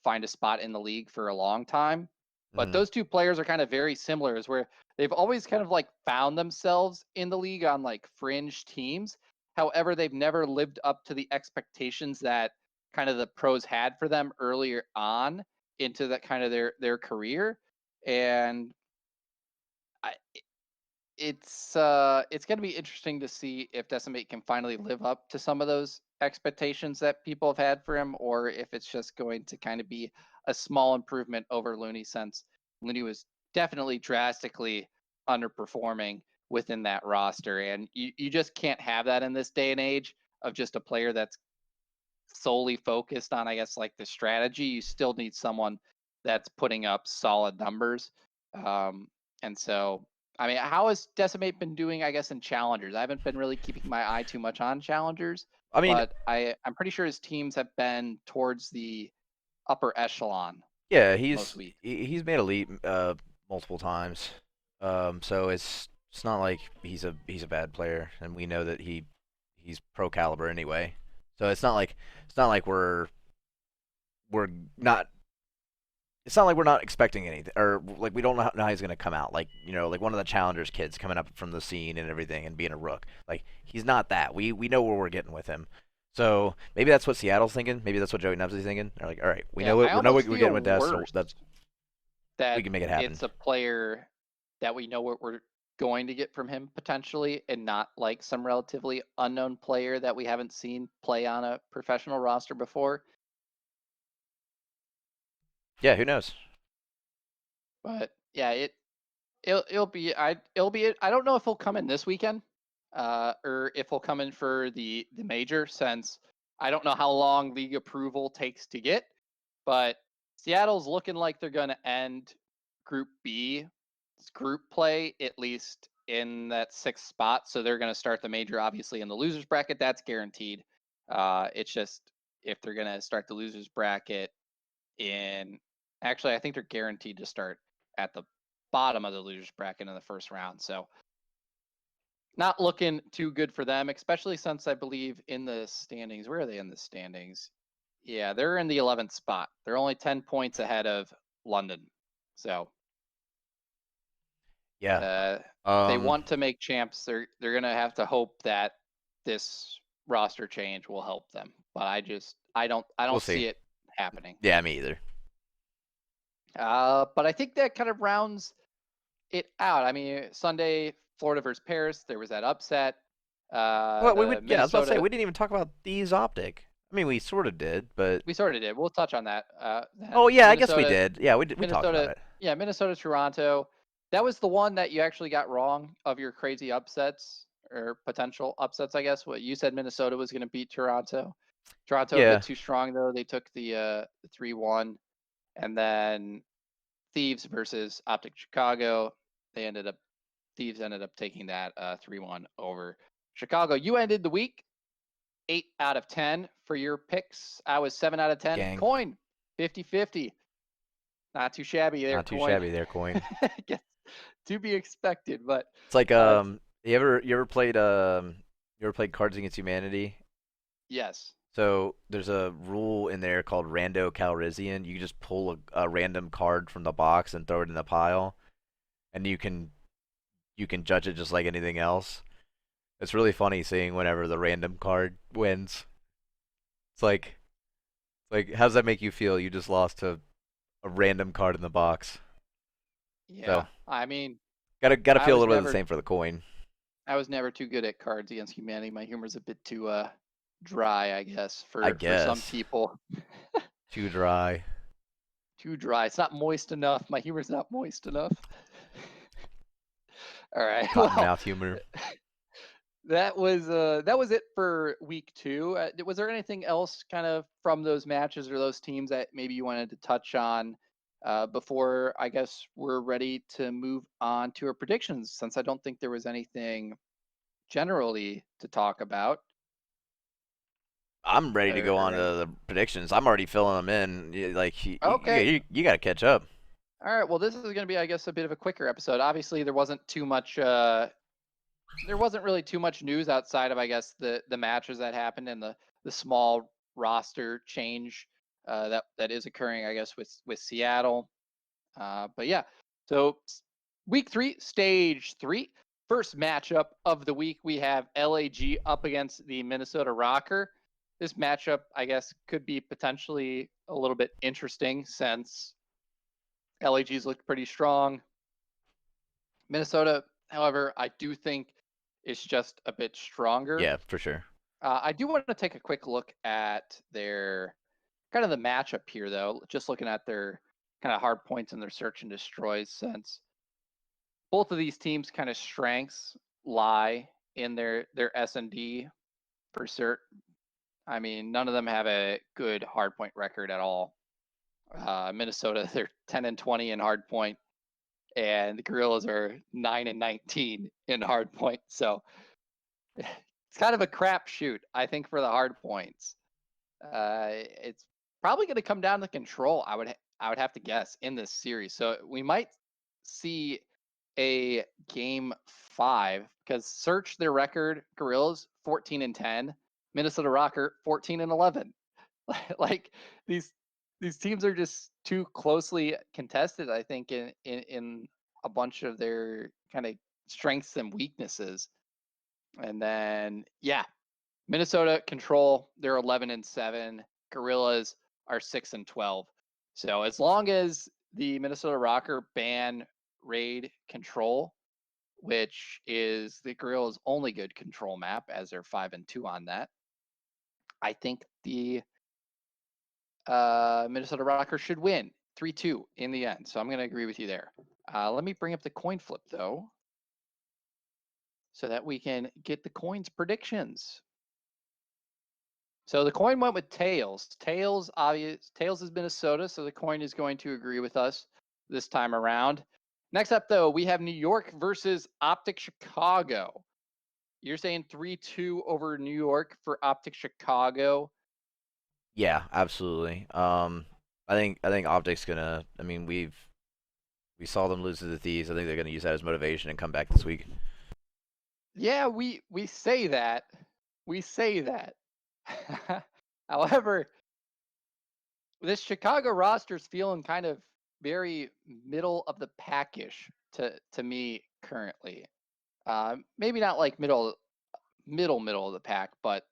find a spot in the league for a long time. But Hmm. those two players are kind of very similar, is where they've always kind of like found themselves in the league on like fringe teams. However, they've never lived up to the expectations that kind of the pros had for them earlier on into that kind of their career. And I, it's going to be interesting to see if Decimate can finally live up to some of those expectations that people have had for him, or if it's just going to kind of be a small improvement over Looney, since Looney was definitely drastically underperforming within that roster. And you just can't have that in this day and age of just a player that's solely focused on, I guess, like the strategy. You still need someone that's putting up solid numbers. And so, I mean, how has Decimate been doing, I guess, in challengers? I haven't been really keeping my eye too much on challengers, I mean, but I'm pretty sure his teams have been towards the upper echelon yeah, most weeks. he's made a leap multiple times. So it's not like he's a bad player, and we know that he's pro caliber anyway. So it's not like we're not it's not like we're not expecting anything, or like we don't know how he's gonna come out. Like like one of the challengers kids coming up from the scene and everything and being a rook. Like he's not that. We know where we're getting with him. So maybe that's what Seattle's thinking. Maybe that's what Joey Nubsy's thinking. They're like, all right, we Yeah, know I what we know almost what we're feel getting with Des, so worse that we that can make it happen. it's a player that we know what we're going to get from him potentially, and not like some relatively unknown player that we haven't seen play on a professional roster before. Yeah, who knows? But yeah, it'll be I don't know if he'll come in this weekend, or if he'll come in for the major, since I don't know how long league approval takes to get. But Seattle's looking like they're going to end Group B group play at least in that 6th spot, so they're going to start the major obviously in the losers bracket. That's guaranteed. It's just if they're going to start the losers bracket in, actually I think they're guaranteed to start at the bottom of the losers bracket in the first round. So not looking too good for them, especially since I believe in the standings. Where are they in the standings? Yeah, they're in the 11th spot. They're only 10 points ahead of London. So Yeah. they want to make champs. They're gonna have to hope that this roster change will help them. But I don't We'll see see. it happening. Yeah, me either. But I think that kind of rounds it out. I mean, Sunday, Florida versus Paris, there was that upset. Well, The yeah, I was about to say Minnesota, we didn't even talk about these optic. I mean, we sort of did, but we sort of did. We'll touch on that. oh Then yeah, I guess we did. Yeah, we talked about Minnesota, it. yeah, Minnesota, Toronto. That was the one that you actually got wrong of your crazy upsets, or potential upsets, I guess. What you said, Minnesota was going to beat Toronto. Toronto a bit Yeah, too strong though. They took the 3-1, and then Thieves versus Optic Chicago. Thieves ended up taking that 3-1 over Chicago. You ended the week 8 out of 10 for your picks. I was 7 out of 10. gang. Coin 50-50. Not too shabby there, Not too Coin. shabby there, coin. Guess to be expected, but It's like uh, you ever played Cards Against Humanity? yes. So there's a rule in there called Rando Calrissian. You just pull a random card from the box and throw it in the pile, and you can judge it just like anything else. It's really funny seeing whenever the random card wins. It's like how does that make you feel? You just lost to a random card in the box. Yeah. So I mean, gotta I feel a was little bit of the never same for the coin. I was never too good at Cards Against Humanity. My humor's a bit too dry, I guess, I for some guess people. too dry. Too dry. It's not moist enough. My humor's not moist enough. All right. Well, Cottonmouth humor. that was it for week 2. Was there anything else kind of from those matches or those teams that maybe you wanted to touch on before I guess we're ready to move on to our predictions, since I don't think there was anything generally to talk about. I'm ready to go on to Or the predictions. I'm already filling them in. Like okay. you got to catch up. All right. Well, this is going to be, I guess, a bit of a quicker episode. Obviously, there wasn't too much. There wasn't really too much news outside of, I guess, the matches that happened and the small roster change that is occurring, I guess, with Seattle. But yeah, so week 3, stage 3, first matchup of the week, we have LAG up against the Minnesota Rocker. This matchup, I guess, could be potentially a little bit interesting since LAG's looked pretty strong. Minnesota, however, I do think is just a bit stronger. Yeah, for sure. I do want to take a quick look at their kind of the matchup here, though. Just looking at their kind of hard points and their search and destroys, since both of these teams' kind of strengths lie in their S&D for cert. I mean, none of them have a good hard point record at all. Minnesota, they're 10-20 in hard point, and the Gorillas are 9-19 in hard point. So it's kind of a crapshoot, I think, for the hard points. It's probably going to come down to control. I would have to guess in this series. So we might see a game 5, because search their record: Gorillas 14-10, Minnesota Rocker 14-11. Like these teams are just too closely contested, I think, in a bunch of their kind of strengths and weaknesses. And then yeah, Minnesota control, they're 11-7. Gorillas are 6-12. So as long as the Minnesota Rocker ban raid control, which is the Guerrillas' only good control map, as they're 5-2 on that. I think the Minnesota Rockers should win 3-2 in the end. So I'm going to agree with you there. Let me bring up the coin flip, though, so that we can get the coins predictions. So the coin went with tails. Tails is Minnesota, so the coin is going to agree with us this time around. Next up, though, we have New York versus Optic Chicago. You're saying 3-2 over New York for Optic Chicago. Yeah, absolutely. I think Optic's gonna. I mean, we saw them lose to the Thieves. I think they're gonna use that as motivation and come back this week. Yeah, we say that. We say that. However, this Chicago roster is feeling kind of very middle of the packish to me currently. Maybe not like middle of the pack, but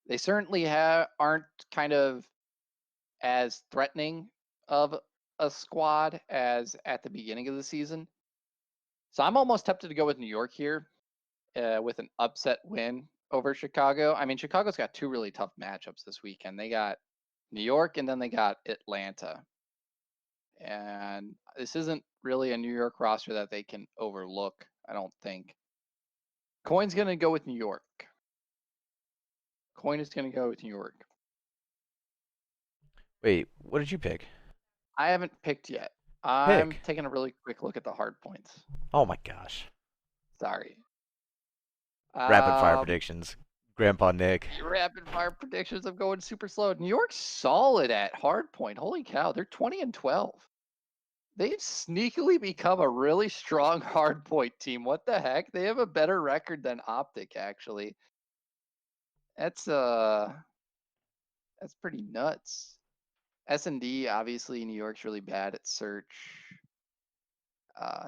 they certainly aren't kind of as threatening of a squad as at the beginning of the season. So I'm almost tempted to go with New York here with an upset win over Chicago. I mean, Chicago's got two really tough matchups this weekend. They got New York and then they got Atlanta. And this isn't really a New York roster that they can overlook, I don't think. Coin's going to go with New York. Coin is going to go with New York. Wait, what did you pick? I haven't picked yet. I'm Pick. taking a really quick look at the hard points. Oh my gosh. Sorry. Rapid fire predictions. Grandpa Nick. Rapid fire predictions. I'm going super slow. New York's solid at hard point. Holy cow, they're 20-12. They've sneakily become a really strong hard point team. What the heck? They have a better record than Optic, actually. That's pretty nuts. S&D, obviously, New York's really bad at search.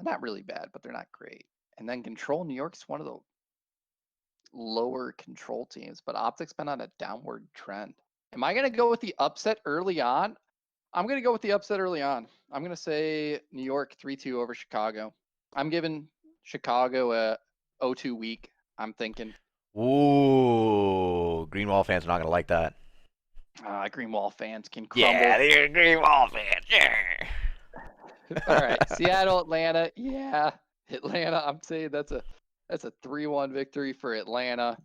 Not really bad, but they're not great. And then Control, New York's one of the lower control teams, but Optic's been on a downward trend. Am I going to go with the upset early on? I'm going to go with the upset early on. I'm going to say New York 3-2 over Chicago. I'm giving Chicago a 0-2 week, I'm thinking. Ooh, Greenwall fans are not gonna like that. Greenwall fans can crumble. Yeah, they're Greenwall fans. Yeah. All right, Seattle, Atlanta. Yeah, Atlanta. I'm saying that's a 3-1 victory for Atlanta.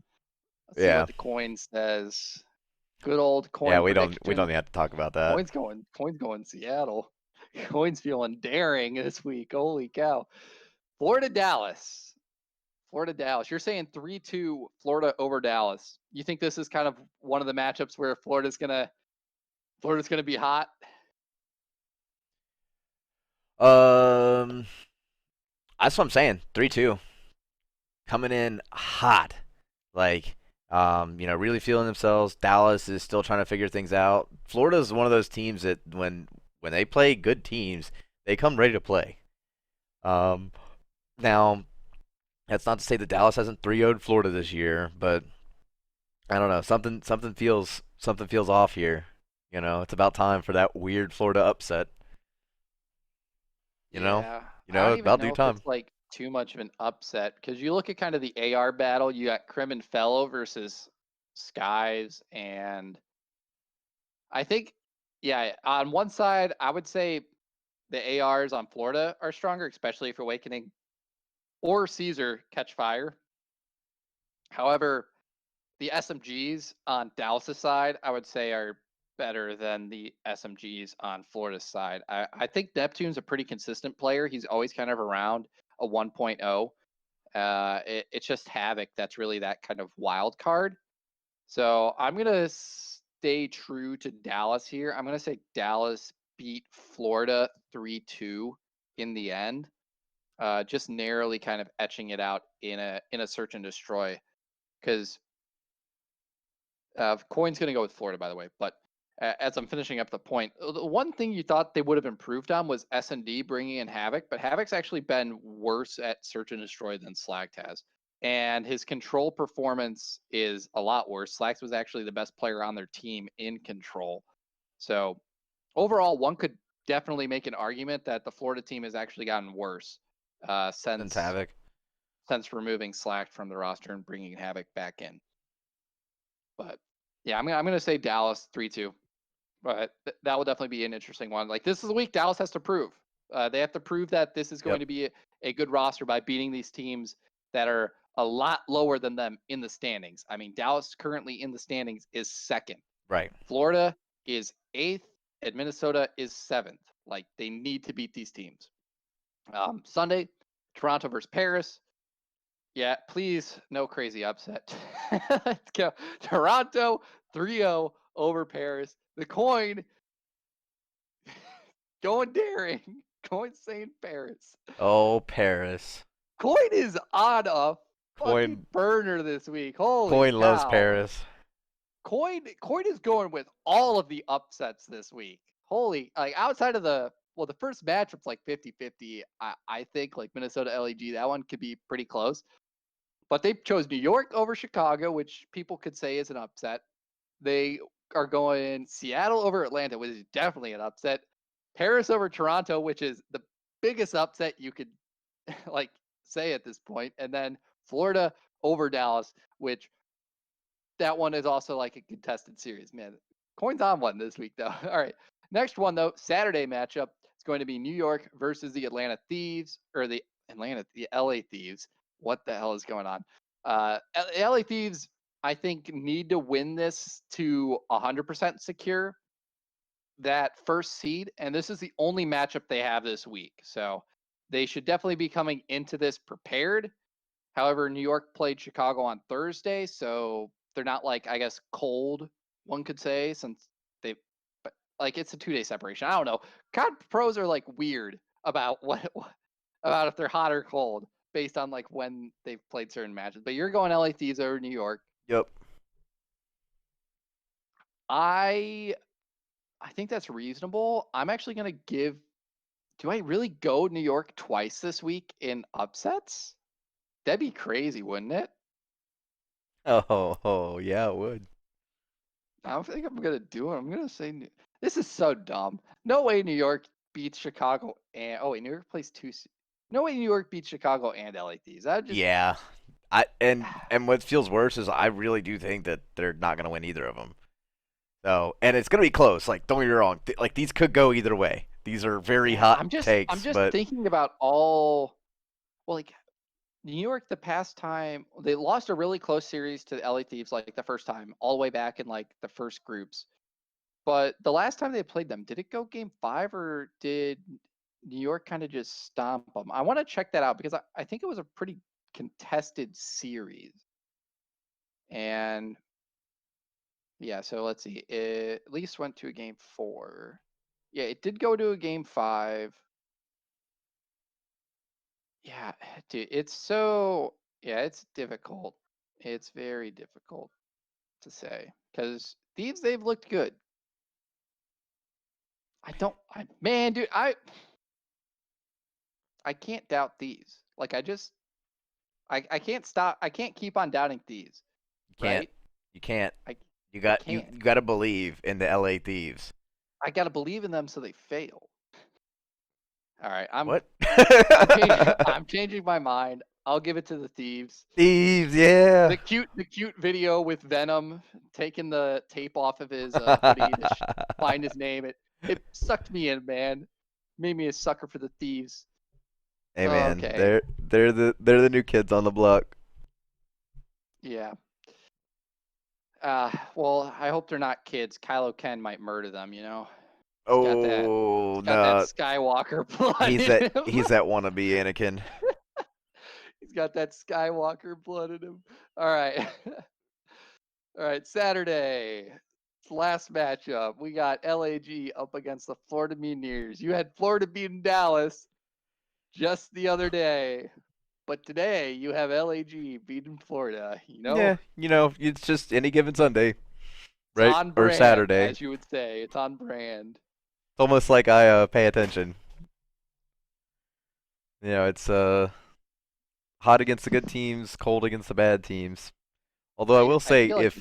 Let's see what the coin says. Good old coin. Yeah, we prediction. don't have to talk about that. Coin's going Seattle. Coin's feeling daring this week. Holy cow. Florida, Dallas. You're saying 3-2 Florida over Dallas. You think this is kind of one of the matchups where Florida's gonna be hot? That's what I'm saying. 3-2. Coming in hot. Like, really feeling themselves. Dallas is still trying to figure things out. Florida's one of those teams that when they play good teams, they come ready to play. Now, that's not to say that Dallas hasn't 3-0'd Florida this year, but I don't know. Something feels off here. It's about time for that weird Florida upset. I don't even about know due if time. it's like too much of an upset because you look at kind of the AR battle. You got Krim and Fellow versus Skies, and I think, on one side, I would say the ARs on Florida are stronger, especially if Awakening or Caesar catch fire. However, the SMGs on Dallas' side, I would say, are better than the SMGs on Florida's side. I think Neptune's a pretty consistent player. He's always kind of around a 1.0. It's just Havoc that's really that kind of wild card. So I'm going to stay true to Dallas here. I'm going to say Dallas beat Florida 3-2 in the end. Just narrowly kind of etching it out in a search and destroy. Because Coin's going to go with Florida, by the way. But as I'm finishing up the point, the one thing you thought they would have improved on was S&D bringing in Havoc, but Havoc's actually been worse at search and destroy than Slacked has. And his control performance is a lot worse. Slacks was actually the best player on their team in control. So overall, one could definitely make an argument that the Florida team has actually gotten worse Since Havoc. since removing Slack from the roster and bringing Havoc back in. But yeah, I'm gonna say Dallas 3-2. But that will definitely be an interesting one. Like, this is the week Dallas has to prove. They have to prove that this is going to be a good roster by beating these teams that are a lot lower than them in the standings. I mean, Dallas currently in the standings is second. Right. Florida is eighth, and Minnesota is seventh. Like, they need to beat these teams. Sunday, Toronto versus Paris. Yeah, please, no crazy upset. Let's go. Toronto 3-0 over Paris. The coin going daring, going St. Paris. Oh, Paris. Coin is on a fucking Coin burner this week. Holy Coin cow. loves Paris. Coin is going with all of the upsets this week. Holy, like, outside of the first matchup's like 50-50. I think, like, Minnesota LEG, that one could be pretty close. But they chose New York over Chicago, which people could say is an upset. They are going Seattle over Atlanta, which is definitely an upset. Paris over Toronto, which is the biggest upset you could like say at this point. And then Florida over Dallas, which that one is also like a contested series. Man, coin's on one this week, though. All right. Next one, though, Saturday matchup. It's going to be New York versus the Atlanta Thieves, or the LA Thieves. What the hell is going on? LA Thieves, I think, need to win this to 100% secure that first seed. And this is the only matchup they have this week. So they should definitely be coming into this prepared. However, New York played Chicago on Thursday, so they're not, like, I guess, cold, one could say, since they, but like, it's a 2-day separation. I don't know. COD pros are like weird about about if they're hot or cold based on like when they've played certain matches. But you're going LA Thieves over New York. Yep. I think that's reasonable. I'm actually gonna give. Do I really go New York twice this week in upsets? That'd be crazy, wouldn't it? Oh, yeah, it would. I don't think I'm gonna do it. I'm gonna say this is so dumb. No way New York beats Chicago and New York plays two. No way New York beats Chicago and LA Thieves. That just Yeah. And what feels worse is I really do think that they're not going to win either of them. So, and it's going to be close. Like, don't get me wrong. Like, these could go either way. These are very hot takes. I'm just but thinking about all. Well, like, New York, the past time they lost a really close series to the LA Thieves, like the first time, all the way back in like the first groups. But the last time they played them, did it go game 5 or did New York kind of just stomp them? I want to check that out because I think it was a pretty contested series. And yeah, so let's see. It at least went to a game 4. Yeah, it did go to a game 5. Yeah, dude, it's difficult. It's very difficult to say because Thieves, they've looked good. Man, dude, I can't doubt Thieves. Like, I can't stop. I can't keep on doubting Thieves. you can't. Right? You can't. I You can't. got to believe in the LA Thieves. I gotta believe in them so they fail. All right, What? I'm changing my mind. I'll give it to the Thieves. Thieves, yeah. The cute video with Venom taking the tape off of his hoodie to find his name. It sucked me in, man. Made me a sucker for the Thieves. Hey man, Okay. they're the new kids on the block. Yeah. Well, I hope they're not kids. Kylo Ken might murder them. You know. Oh He's got that no, Skywalker blood he's in that him. he's that wannabe Anakin. He's got that Skywalker blood in him. All right. All right, Saturday. Last matchup. We got LAG up against the Florida Mutineers. You had Florida beating Dallas just the other day. But today you have LAG beating Florida. Yeah, it's just any given Sunday, It's right? on Or brand, Saturday. as you would say. It's on brand. It's almost like I pay attention. It's hot against the good teams, cold against the bad teams. Although I will say, feel like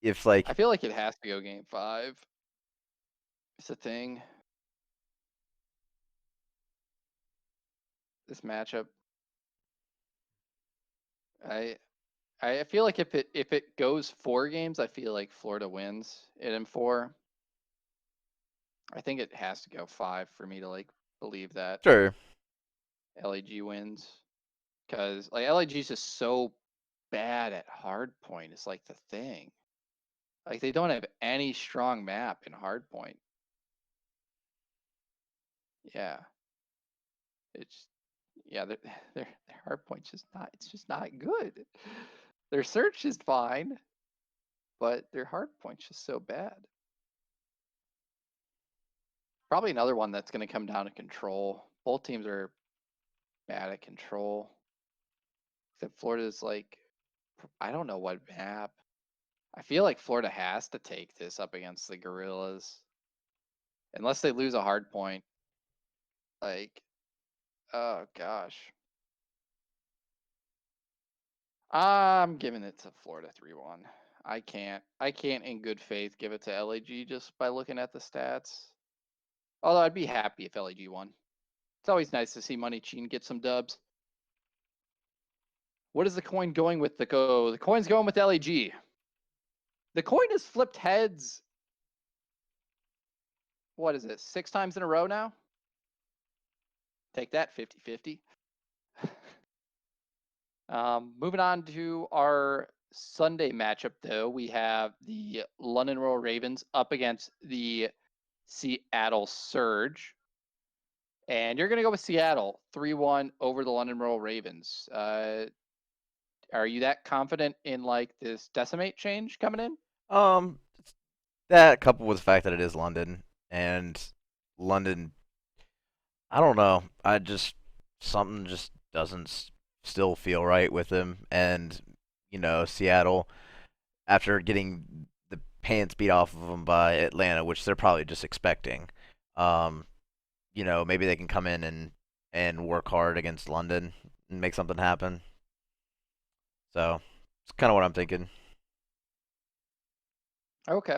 if like I feel like it has to go game 5. It's a thing. this matchup. I feel like if it goes 4 games, I feel like Florida wins it in 4. I think it has to go 5 for me to like believe that Sure. LAG wins, because like LAG is just so bad at hardpoint. It's like the thing. Like they don't have any strong map in hardpoint. Yeah, it's their their hardpoint's just not. It's just not good. Their search is fine, but their hardpoint's just so bad. Probably another one that's going to come down to control. Both teams are bad at control. Except Florida's like, I don't know what map. I feel like Florida has to take this up against the Gorillas. Unless they lose a hard point. Like, oh gosh. I'm giving it to Florida 3-1. I can't in good faith give it to LAG just by looking at the stats. Although I'd be happy if LAG won. It's always nice to see Money Chin get some dubs. What is the coin going with? The coin's going with LAG. The coin has flipped heads. What is it? 6 times in a row now? Take that, 50-50. Moving on to our Sunday matchup, though, we have the London Royal Ravens up against the Seattle Surge. And you're going to go with Seattle, 3-1 over the London Royal Ravens. Are you that confident in like this Decimate change coming in? That coupled with the fact that it is London, and London, I don't know. Something just doesn't still feel right with them, and Seattle, after getting the pants beat off of them by Atlanta, which they're probably just expecting, maybe they can come in and work hard against London and make something happen. So it's kind of what I'm thinking. Okay.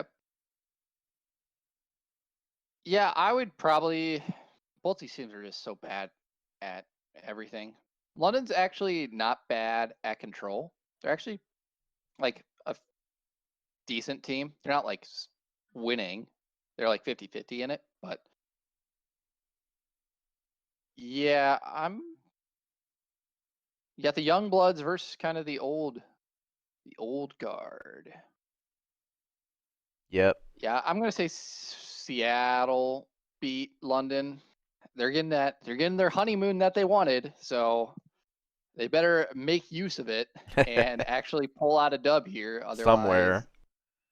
Yeah, I would probably. Both these teams are just so bad at everything. London's actually not bad at control. They're actually like a decent team. They're not like winning. They're like 50-50 in it, but yeah, you got the young bloods versus kind of the old guard. Yep. Yeah, I'm gonna say Seattle beat London. They're getting their honeymoon that they wanted, so they better make use of it and actually pull out a dub here. Otherwise, Somewhere.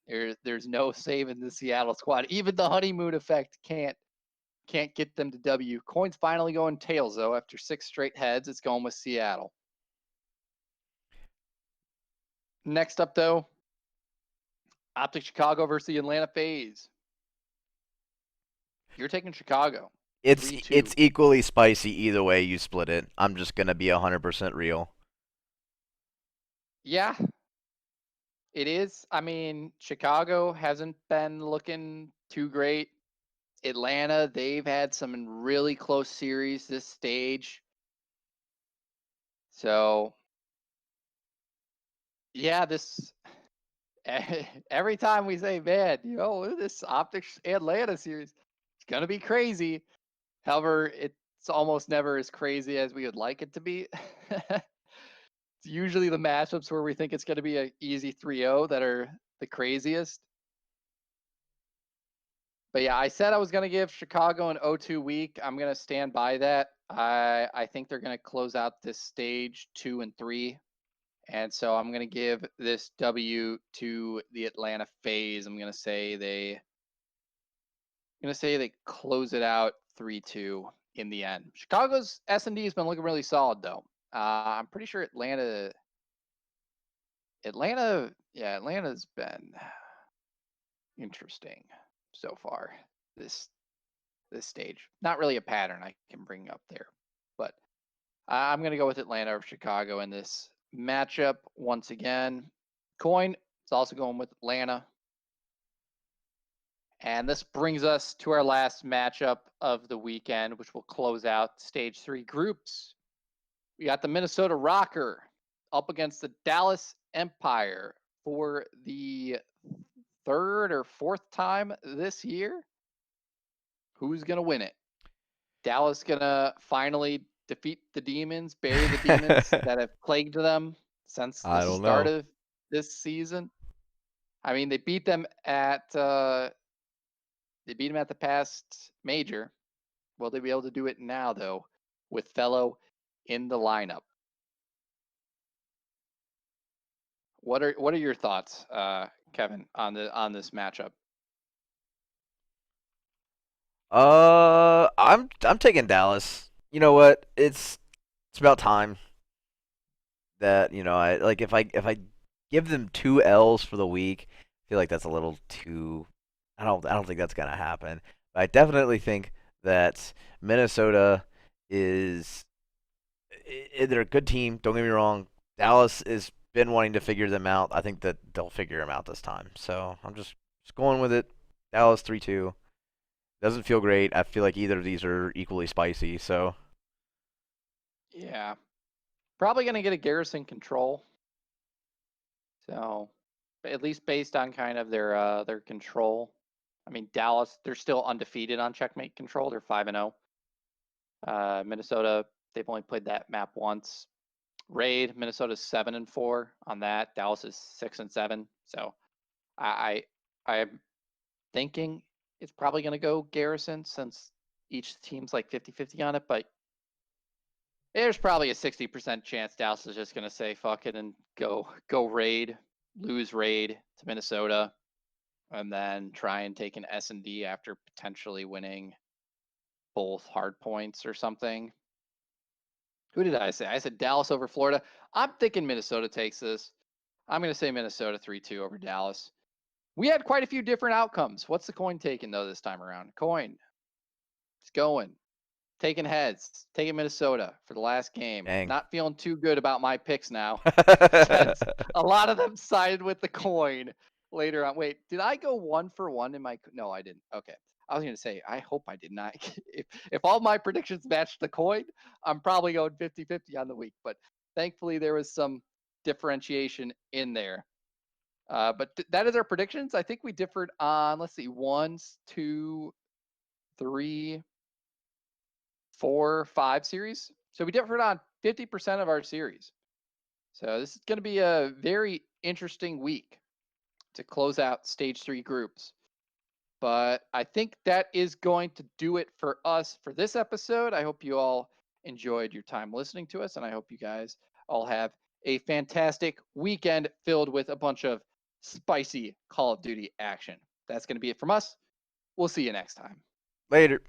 there's no saving the Seattle squad. Even the honeymoon effect can't get them to W. Coin's finally going tails though. After 6 straight heads, it's going with Seattle. Next up though, Optic Chicago versus the Atlanta FaZe. You're taking Chicago. It's 3-2. equally spicy either way you split it. I'm just gonna be 100% real. Yeah, it is. I mean, Chicago hasn't been looking too great. Atlanta, they've had some really close series this stage. So, yeah, this every time we say, man, this Optics Atlanta series, it's gonna be crazy. However, it's almost never as crazy as we would like it to be. It's usually the matchups where we think it's going to be an easy 3-0 that are the craziest. But yeah, I said I was going to give Chicago an 0-2 week. I'm going to stand by that. I think they're going to close out this stage 2-3. And so I'm going to give this W to the Atlanta FaZe. I'm going to say they close it out 3-2 in the end. Chicago's S&D has been looking really solid though. I'm pretty sure Atlanta's been interesting so far this stage. Not really a pattern I can bring up there, but I'm going to go with Atlanta or Chicago in this matchup once again. Coin is also going with Atlanta. And this brings us to our last matchup of the weekend, which will close out stage 3 groups. We got the Minnesota Rocker up against the Dallas Empire for the third or fourth time this year. Who's going to win it? Dallas going to finally defeat the demons, bury the demons that have plagued them since the I don't start know. of this season. I mean, they beat them at the past major. Will they be able to do it now though, with Fellow in the lineup? What are your thoughts, Kevin, on this matchup? I'm taking Dallas. You know what? It's about time that I like if I give them 2 L's for the week. I feel like that's a little too. I don't think that's gonna happen. But I definitely think that Minnesota is they're a good team. Don't get me wrong. Dallas has been wanting to figure them out. I think that they'll figure them out this time. So I'm just going with it. Dallas 3-2. Doesn't feel great. I feel like either of these are equally spicy. So Yeah, probably going to get a Garrison control. So, at least based on kind of their control. I mean, Dallas, they're still undefeated on checkmate control. They're 5-0. Minnesota, they've only played that map once. Raid, Minnesota's 7-4 on that. Dallas is 6-7. So, I'm thinking it's probably going to go Garrison since each team's like 50-50 on it, but there's probably a 60% chance Dallas is just going to say fuck it and go raid, lose raid to Minnesota, and then try and take an S&D after potentially winning both hard points or something. Who did I say? I said Dallas over Florida. I'm thinking Minnesota takes this. I'm going to say Minnesota 3-2 over Dallas. We had quite a few different outcomes. What's the coin taking though this time around? Coin. It's going. Taking heads, taking Minnesota for the last game. dang. Not feeling too good about my picks now, since a lot of them sided with the coin later on. Wait, did I go 1-for-1 in my? No, I didn't. Okay, I was gonna say I hope I did not. If all my predictions matched the coin, I'm probably going 50-50 on the week. But thankfully, there was some differentiation in there. But that is our predictions. I think we differed on. Let's see, 1, 2, 3, 4, 5 series. So we differed on 50% of our series. So this is going to be a very interesting week to close out stage 3 groups. But I think that is going to do it for us for this episode. I hope you all enjoyed your time listening to us, and I hope you guys all have a fantastic weekend filled with a bunch of spicy Call of Duty action. That's going to be it from us. We'll see you next time. Later.